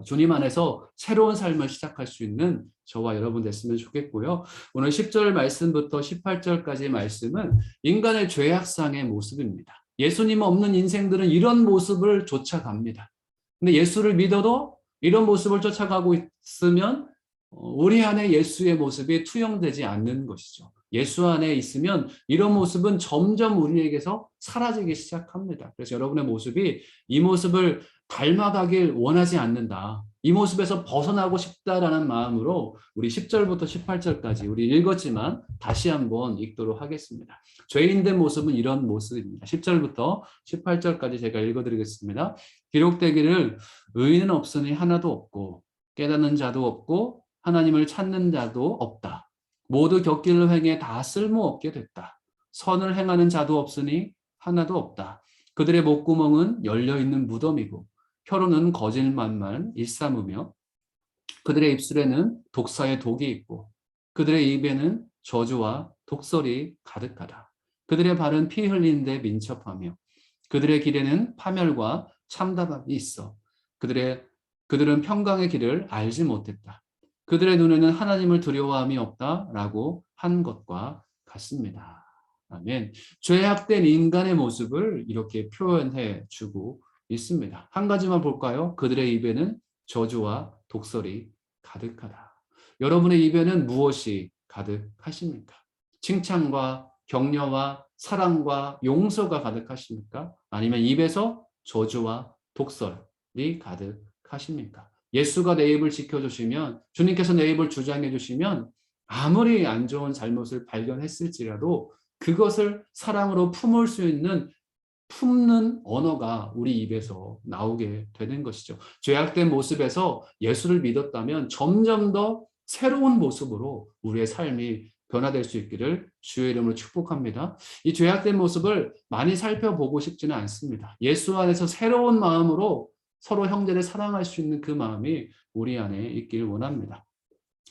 주님 안에서 새로운 삶을 시작할 수 있는 저와 여러분 됐으면 좋겠고요. 오늘 10절 말씀부터 18절까지의 말씀은 인간의 죄악상의 모습입니다. 예수님 없는 인생들은 이런 모습을 쫓아갑니다. 근데 예수를 믿어도 이런 모습을 쫓아가고 있으면 우리 안에 예수의 모습이 투영되지 않는 것이죠. 예수 안에 있으면 이런 모습은 점점 우리에게서 사라지기 시작합니다. 그래서 여러분의 모습이 이 모습을 닮아가길 원하지 않는다. 이 모습에서 벗어나고 싶다라는 마음으로 우리 10절부터 18절까지 우리 읽었지만 다시 한번 읽도록 하겠습니다. 죄인된 모습은 이런 모습입니다. 10절부터 18절까지 제가 읽어드리겠습니다. 기록되기를 의인은 없으니 하나도 없고 깨닫는 자도 없고 하나님을 찾는 자도 없다. 모두 곁길을 행해 다 쓸모없게 됐다. 선을 행하는 자도 없으니 하나도 없다. 그들의 목구멍은 열려있는 무덤이고 혀로는 거짓말만 일삼으며 그들의 입술에는 독사의 독이 있고 그들의 입에는 저주와 독설이 가득하다. 그들의 발은 피 흘리는 데 민첩하며 그들의 길에는 파멸과 참담함이 있어 그들은 평강의 길을 알지 못했다. 그들의 눈에는 하나님을 두려워함이 없다라고 한 것과 같습니다. 아멘. 죄악된 인간의 모습을 이렇게 표현해 주고 있습니다. 한 가지만 볼까요? 그들의 입에는 저주와 독설이 가득하다. 여러분의 입에는 무엇이 가득하십니까? 칭찬과 격려와 사랑과 용서가 가득하십니까? 아니면 입에서 저주와 독설이 가득하십니까? 예수가 내 입을 지켜주시면, 주님께서 내 입을 주장해 주시면 아무리 안 좋은 잘못을 발견했을지라도 그것을 사랑으로 품는 언어가 우리 입에서 나오게 되는 것이죠. 죄악된 모습에서 예수를 믿었다면 점점 더 새로운 모습으로 우리의 삶이 변화될 수 있기를 주의 이름으로 축복합니다. 이 죄악된 모습을 많이 살펴보고 싶지는 않습니다. 예수 안에서 새로운 마음으로 서로 형제를 사랑할 수 있는 그 마음이 우리 안에 있기를 원합니다.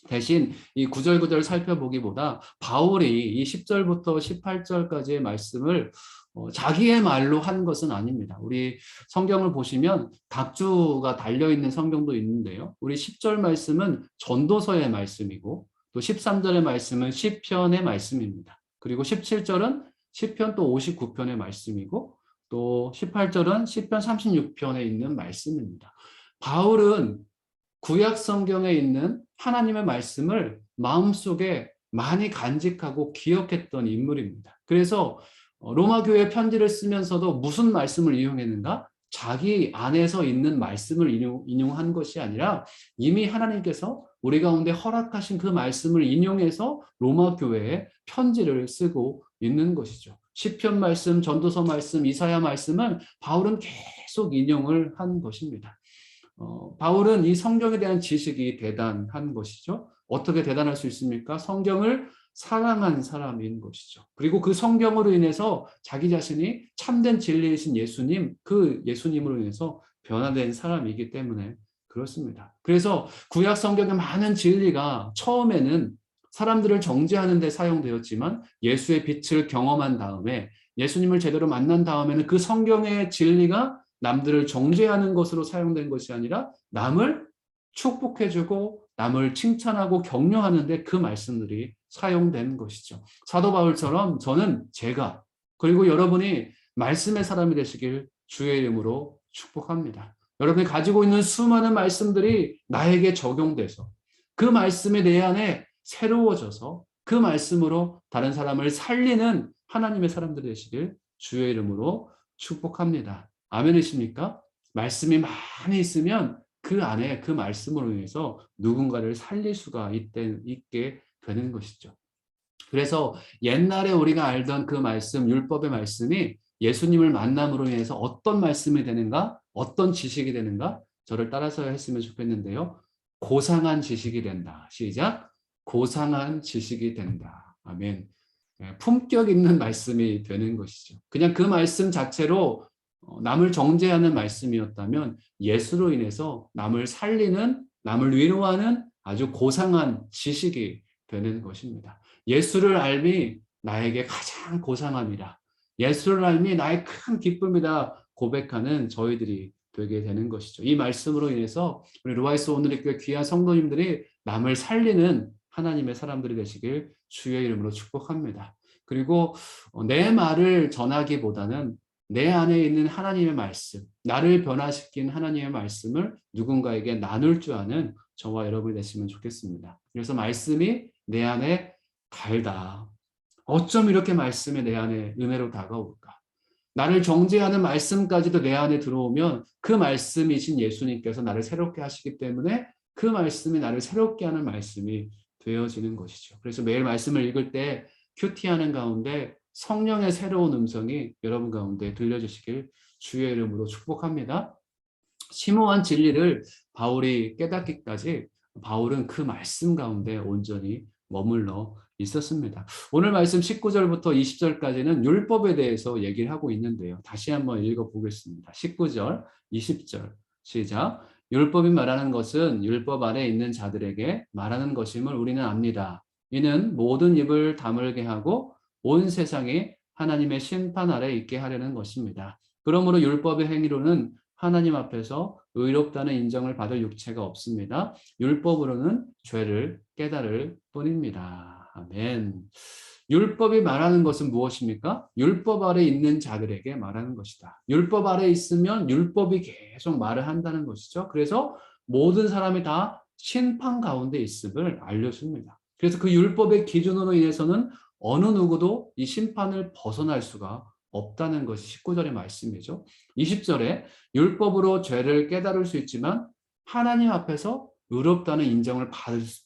대신 이 구절구절 살펴보기보다 바울이 이 10절부터 18절까지의 말씀을 자기의 말로 한 것은 아닙니다. 우리 성경을 보시면 각주가 달려있는 성경도 있는데요. 우리 10절 말씀은 전도서의 말씀이고 또 13절의 말씀은 시편의 말씀입니다. 그리고 17절은 시편 또 59편의 말씀이고 또 18절은 시편 36편에 있는 말씀입니다. 바울은 구약 성경에 있는 하나님의 말씀을 마음속에 많이 간직하고 기억했던 인물입니다. 그래서 로마 교회 편지를 쓰면서도 무슨 말씀을 이용했는가? 자기 안에서 있는 말씀을 인용한 것이 아니라 이미 하나님께서 우리 가운데 허락하신 그 말씀을 인용해서 로마 교회에 편지를 쓰고 있는 것이죠. 시편 말씀, 전도서 말씀, 이사야 말씀은 바울은 계속 인용을 한 것입니다. 바울은 이 성경에 대한 지식이 대단한 것이죠. 어떻게 대단할 수 있습니까? 성경을 사랑한 사람인 것이죠. 그리고 그 성경으로 인해서 자기 자신이 참된 진리이신 예수님, 그 예수님으로 인해서 변화된 사람이기 때문에 그렇습니다. 그래서 구약 성경의 많은 진리가 처음에는 사람들을 정죄하는 데 사용되었지만 예수의 빛을 경험한 다음에 예수님을 제대로 만난 다음에는 그 성경의 진리가 남들을 정죄하는 것으로 사용된 것이 아니라 남을 축복해주고 남을 칭찬하고 격려하는 데 그 말씀들이 사용된 것이죠. 사도 바울처럼 저는 제가 그리고 여러분이 말씀의 사람이 되시길 주의 이름으로 축복합니다. 여러분이 가지고 있는 수많은 말씀들이 나에게 적용돼서 그 말씀이 내 안에 새로워져서 그 말씀으로 다른 사람을 살리는 하나님의 사람들이 되시길 주의 이름으로 축복합니다. 아멘이십니까? 말씀이 많이 있으면 그 안에 그 말씀으로 인해서 누군가를 살릴 수가 있게 되는 것이죠. 그래서 옛날에 우리가 알던 그 말씀, 율법의 말씀이 예수님을 만남으로 인해서 어떤 말씀이 되는가? 어떤 지식이 되는가? 저를 따라서 했으면 좋겠는데요. 고상한 지식이 된다. 시작. 고상한 지식이 된다. 아멘. 품격 있는 말씀이 되는 것이죠. 그냥 그 말씀 자체로 남을 정죄하는 말씀이었다면 예수로 인해서 남을 살리는, 남을 위로하는 아주 고상한 지식이 되는 것입니다. 예수를 알미 나에게 가장 고상함이라. 예수를 알미 나의 큰 기쁨이다 고백하는 저희들이 되게 되는 것이죠. 이 말씀으로 인해서 우리 루아이스 오늘의 교회 귀한 성도님들이 남을 살리는 하나님의 사람들이 되시길 주의 이름으로 축복합니다. 그리고 내 말을 전하기보다는 내 안에 있는 하나님의 말씀, 나를 변화시킨 하나님의 말씀을 누군가에게 나눌 줄 아는 저와 여러분이 되시면 좋겠습니다. 그래서 말씀이 내 안에 달다. 어쩜 이렇게 말씀이 내 안에 은혜로 다가올까? 나를 정죄하는 말씀까지도 내 안에 들어오면 그 말씀이신 예수님께서 나를 새롭게 하시기 때문에 그 말씀이 나를 새롭게 하는 말씀이 되어지는 것이죠. 그래서 매일 말씀을 읽을 때 큐티하는 가운데 성령의 새로운 음성이 여러분 가운데 들려주시길 주의 이름으로 축복합니다. 심오한 진리를 바울이 깨닫기까지 바울은 그 말씀 가운데 온전히 머물러 있었습니다. 오늘 말씀 19절부터 20절까지는 율법에 대해서 얘기를 하고 있는데요. 다시 한번 읽어보겠습니다. 19절, 20절 시작. 율법이 말하는 것은 율법 아래 있는 자들에게 말하는 것임을 우리는 압니다. 이는 모든 입을 다물게 하고 온 세상이 하나님의 심판 아래 있게 하려는 것입니다. 그러므로 율법의 행위로는 하나님 앞에서 의롭다는 인정을 받을 육체가 없습니다. 율법으로는 죄를 깨달을 뿐입니다. 아멘. 율법이 말하는 것은 무엇입니까? 율법 아래 있는 자들에게 말하는 것이다. 율법 아래 있으면 율법이 계속 말을 한다는 것이죠. 그래서 모든 사람이 다 심판 가운데 있음을 알려줍니다. 그래서 그 율법의 기준으로 인해서는 어느 누구도 이 심판을 벗어날 수가 없다는 것이 19절의 말씀이죠. 20절에 율법으로 죄를 깨달을 수 있지만 하나님 앞에서 의롭다는 인정을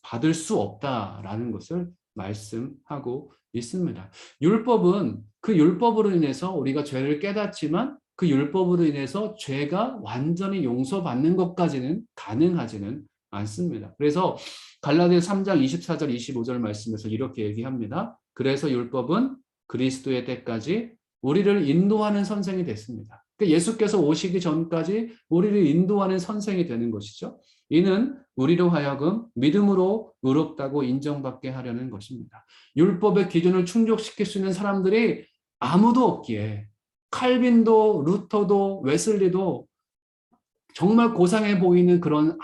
받을 수 없다라는 것을 말씀하고 있습니다. 율법은 그 율법으로 인해서 우리가 죄를 깨닫지만 그 율법으로 인해서 죄가 완전히 용서받는 것까지는 가능하지는 않습니다. 그래서 갈라디아서 3장 24절 25절 말씀에서 이렇게 얘기합니다. 그래서 율법은 그리스도의 때까지 우리를 인도하는 선생이 됐습니다. 그러니까 예수께서 오시기 전까지 우리를 인도하는 선생이 되는 것이죠. 이는 우리로 하여금 믿음으로 의롭다고 인정받게 하려는 것입니다. 율법의 기준을 충족시킬 수 있는 사람들이 아무도 없기에 칼빈도 루터도 웨슬리도 정말 고상해 보이는 그런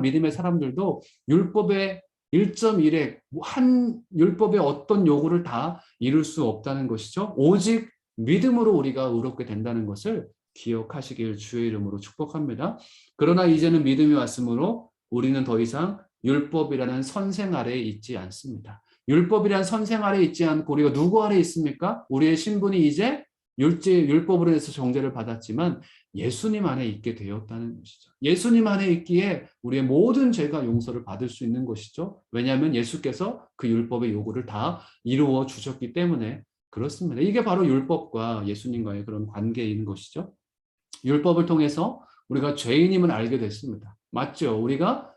믿음의 사람들도 율법의 1.1에 한 율법의 어떤 요구를 다 이룰 수 없다는 것이죠. 오직 믿음으로 우리가 의롭게 된다는 것을 기억하시길 주의 이름으로 축복합니다. 그러나 이제는 믿음이 왔으므로 우리는 더 이상 율법이라는 선생 아래에 있지 않습니다. 율법이라는 선생 아래에 있지 않고 우리가 누구 아래에 있습니까? 우리의 신분이 이제 율법으로 해서 정죄를 받았지만 예수님 안에 있게 되었다는 것이죠. 예수님 안에 있기에 우리의 모든 죄가 용서를 받을 수 있는 것이죠. 왜냐하면 예수께서 그 율법의 요구를 다 이루어 주셨기 때문에 그렇습니다. 이게 바로 율법과 예수님과의 그런 관계인 것이죠. 율법을 통해서 우리가 죄인임을 알게 됐습니다. 맞죠? 우리가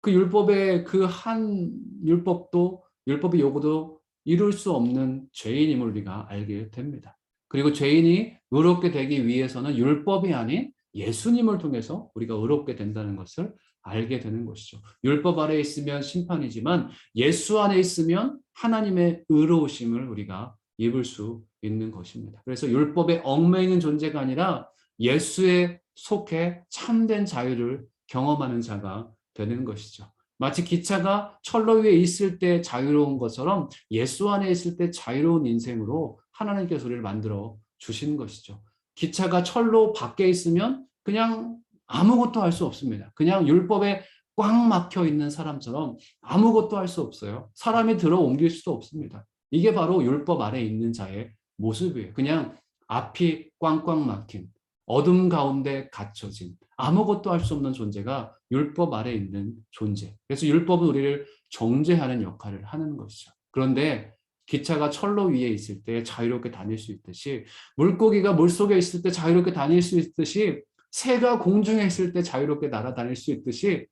그 율법의 그 한 율법의 요구도 이룰 수 없는 죄인임을 우리가 알게 됩니다. 그리고 죄인이 의롭게 되기 위해서는 율법이 아닌 예수님을 통해서 우리가 의롭게 된다는 것을 알게 되는 것이죠. 율법 아래에 있으면 심판이지만 예수 안에 있으면 하나님의 의로우심을 우리가 입을 수 있는 것입니다. 그래서 율법에 얽매이는 존재가 아니라 예수에 속해 참된 자유를 경험하는 자가 되는 것이죠. 마치 기차가 철로 위에 있을 때 자유로운 것처럼 예수 안에 있을 때 자유로운 인생으로 하나님께서 우리를 만들어 주신 것이죠. 기차가 철로 밖에 있으면 그냥 아무것도 할 수 없습니다. 그냥 율법에 꽉 막혀 있는 사람처럼 아무것도 할 수 없어요. 사람이 들어 옮길 수도 없습니다. 이게 바로 율법 아래 있는 자의 모습이에요. 그냥 앞이 꽝꽝 막힌 어둠 가운데 갇혀진 아무것도 할 수 없는 존재가 율법 아래 있는 존재. 그래서 율법은 우리를 정죄하는 역할을 하는 것이죠. 그런데 기차가 철로 위에 있을 때 자유롭게 다닐 수 있듯이 물고기가 물속에 있을 때 자유롭게 다닐 수 있듯이 새가 공중에 있을 때 자유롭게 날아다닐 수 있듯이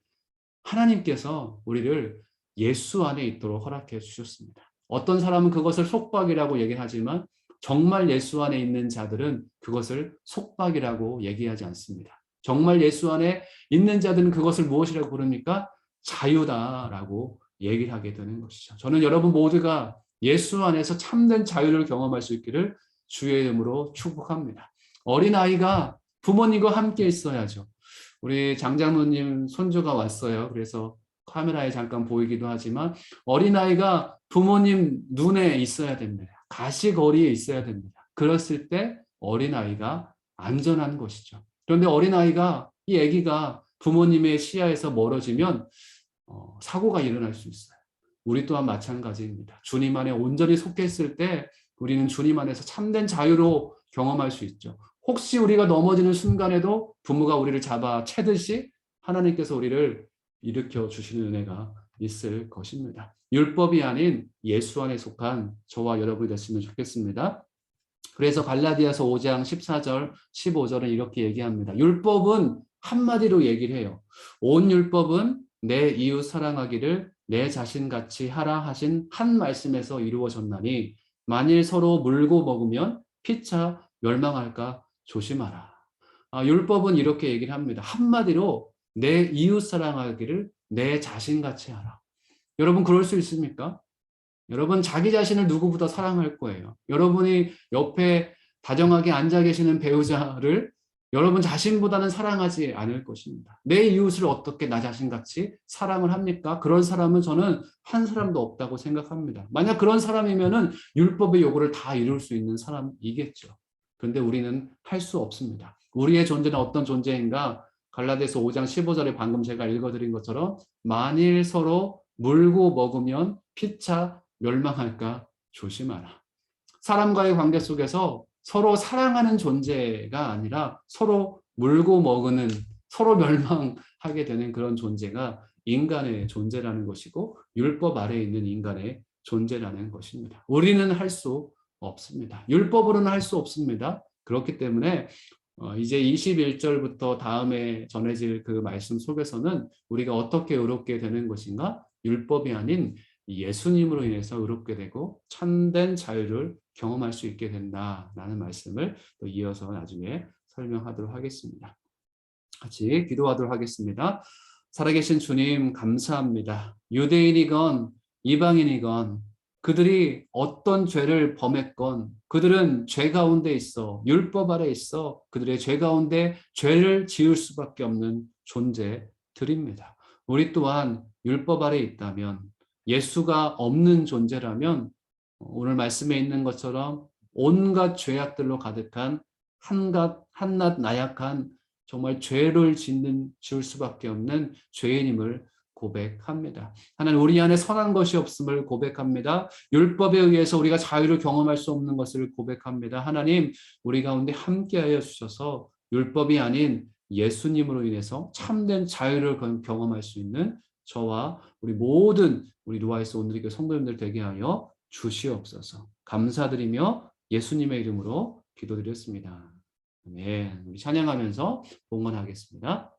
하나님께서 우리를 예수 안에 있도록 허락해 주셨습니다. 어떤 사람은 그것을 속박이라고 얘기하지만 정말 예수 안에 있는 자들은 그것을 속박이라고 얘기하지 않습니다. 정말 예수 안에 있는 자들은 그것을 무엇이라고 부릅니까? 자유다라고 얘기를 하게 되는 것이죠. 저는 여러분 모두가 예수 안에서 참된 자유를 경험할 수 있기를 주의 이름으로 축복합니다. 어린아이가 부모님과 함께 있어야죠. 우리 장장로님 손주가 왔어요. 그래서 카메라에 잠깐 보이기도 하지만 어린아이가 부모님 눈에 있어야 됩니다. 가시거리에 있어야 됩니다. 그랬을 때 어린아이가 안전한 것이죠. 그런데 어린아이가 이 아기가 부모님의 시야에서 멀어지면 사고가 일어날 수 있어요. 우리 또한 마찬가지입니다. 주님 안에 온전히 속했을 때 우리는 주님 안에서 참된 자유로 경험할 수 있죠. 혹시 우리가 넘어지는 순간에도 부모가 우리를 잡아 채듯이 하나님께서 우리를 일으켜 주시는 은혜가 있을 것입니다. 율법이 아닌 예수 안에 속한 저와 여러분이 됐으면 좋겠습니다. 그래서 갈라디아서 5장 14절, 15절은 이렇게 얘기합니다. 율법은 한마디로 얘기를 해요. 온 율법은 내 이웃 사랑하기를 내 자신같이 하라 하신 한 말씀에서 이루어졌나니 만일 서로 물고 먹으면 피차 멸망할까 조심하라. 율법은 이렇게 얘기를 합니다. 한마디로 내 이웃 사랑하기를 내 자신같이 하라. 여러분 그럴 수 있습니까? 여러분 자기 자신을 누구보다 사랑할 거예요. 여러분이 옆에 다정하게 앉아 계시는 배우자를 여러분 자신보다는 사랑하지 않을 것입니다. 내 이웃을 어떻게 나 자신같이 사랑을 합니까? 그런 사람은 저는 한 사람도 없다고 생각합니다. 만약 그런 사람이면은 율법의 요구를 다 이룰 수 있는 사람이겠죠. 그런데 우리는 할 수 없습니다. 우리의 존재는 어떤 존재인가? 갈라디아서 5장 15절에 방금 제가 읽어드린 것처럼 만일 서로 물고 먹으면 피차 멸망할까 조심하라. 사람과의 관계 속에서 서로 사랑하는 존재가 아니라 서로 물고 먹는, 서로 멸망하게 되는 그런 존재가 인간의 존재라는 것이고 율법 아래에 있는 인간의 존재라는 것입니다. 우리는 할 수 없습니다. 율법으로는 할 수 없습니다. 그렇기 때문에 이제 21절부터 다음에 전해질 그 말씀 속에서는 우리가 어떻게 의롭게 되는 것인가? 율법이 아닌 예수님으로 인해서 의롭게 되고 참된 자유를 경험할 수 있게 된다라는 말씀을 또 이어서 나중에 설명하도록 하겠습니다. 같이 기도하도록 하겠습니다. 살아계신 주님 감사합니다. 유대인이건 이방인이건 그들이 어떤 죄를 범했건 그들은 죄 가운데 있어 율법 아래 있어 그들의 죄 가운데 죄를 지을 수밖에 없는 존재들입니다. 우리 또한 율법 아래 있다면 예수가 없는 존재라면 오늘 말씀에 있는 것처럼 온갖 죄악들로 가득한 한낱 나약한 정말 죄를 지을 수밖에 없는 죄인임을 고백합니다. 하나님 우리 안에 선한 것이 없음을 고백합니다. 율법에 의해서 우리가 자유를 경험할 수 없는 것을 고백합니다. 하나님 우리 가운데 함께하여 주셔서 율법이 아닌 예수님으로 인해서 참된 자유를 경험할 수 있는 저와 우리 모든 우리 루아에서 온누리교회 성도님들 되게 하여 주시옵소서. 감사드리며 예수님의 이름으로 기도드렸습니다. 아멘. 우리 찬양하면서 봉헌하겠습니다.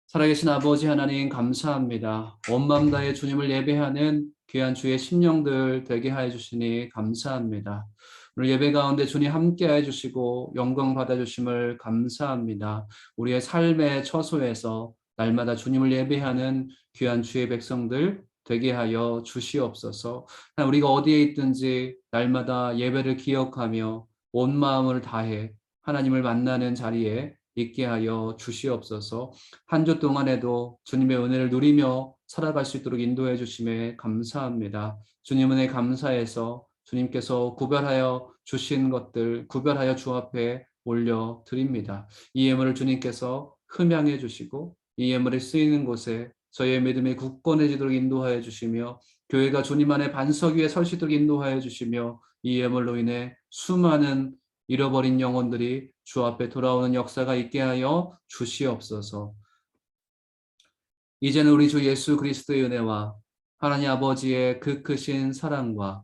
살아계신 아버지 하나님 감사합니다. 온 마음 다해 주님을 예배하는 귀한 주의 심령들 되게 하여 주시니 감사합니다. 오늘 예배 가운데 주님 함께 해 주시고 영광 받아 주심을 감사합니다. 우리의 삶의 처소에서 날마다 주님을 예배하는 귀한 주의 백성들 되게 하여 주시옵소서. 우리가 어디에 있든지 날마다 예배를 기억하며 온 마음을 다해 하나님을 만나는 자리에 있게 하여 주시옵소서. 한 주 동안에도 주님의 은혜를 누리며 살아갈 수 있도록 인도해 주심에 감사합니다. 주님 은혜 감사해서 주님께서 구별하여 주신 것들 구별하여 주 앞에 올려 드립니다. 이 예물을 주님께서 흠양해 주시고 이 예물이 쓰이는 곳에 저희의 믿음이 굳건해지도록 인도하여 주시며 교회가 주님 안에 반석 위에 설 수 있도록 인도하여 주시며 이 예물로 인해 수많은 잃어버린 영혼들이 주 앞에 돌아오는 역사가 있게 하여 주시옵소서. 이제는 우리 주 예수 그리스도의 은혜와 하나님 아버지의 그 크신 사랑과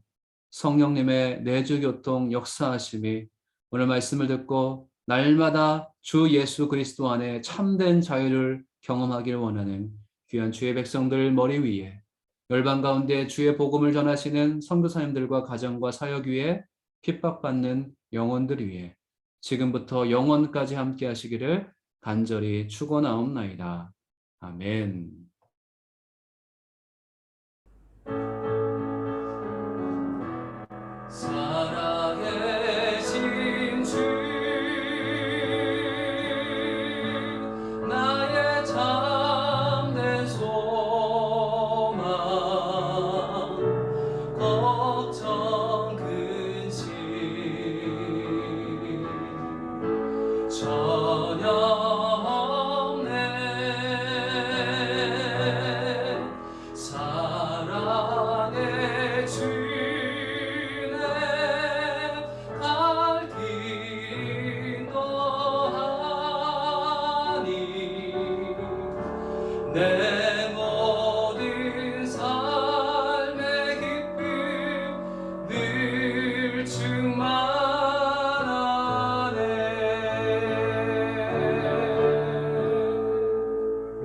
성령님의 내주교통 역사하심이 오늘 말씀을 듣고 날마다 주 예수 그리스도 안에 참된 자유를 경험하길 원하는 귀한 주의 백성들 머리 위에 열방 가운데 주의 복음을 전하시는 선교사님들과 가정과 사역 위에 핍박받는 영혼들 위에 지금부터 영원까지 함께 하시기를 간절히 축원하옵나이다. 아멘. 살아계신 주 나의 참된 소망 걱정 근심 전혀 없네. 사랑의 주네 갈 길 인도하니 내 모든 삶의 기쁨 늘 충만하네.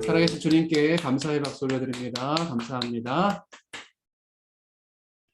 살아계신 주님께 감사의 박수 올려드립니다. 감사합니다.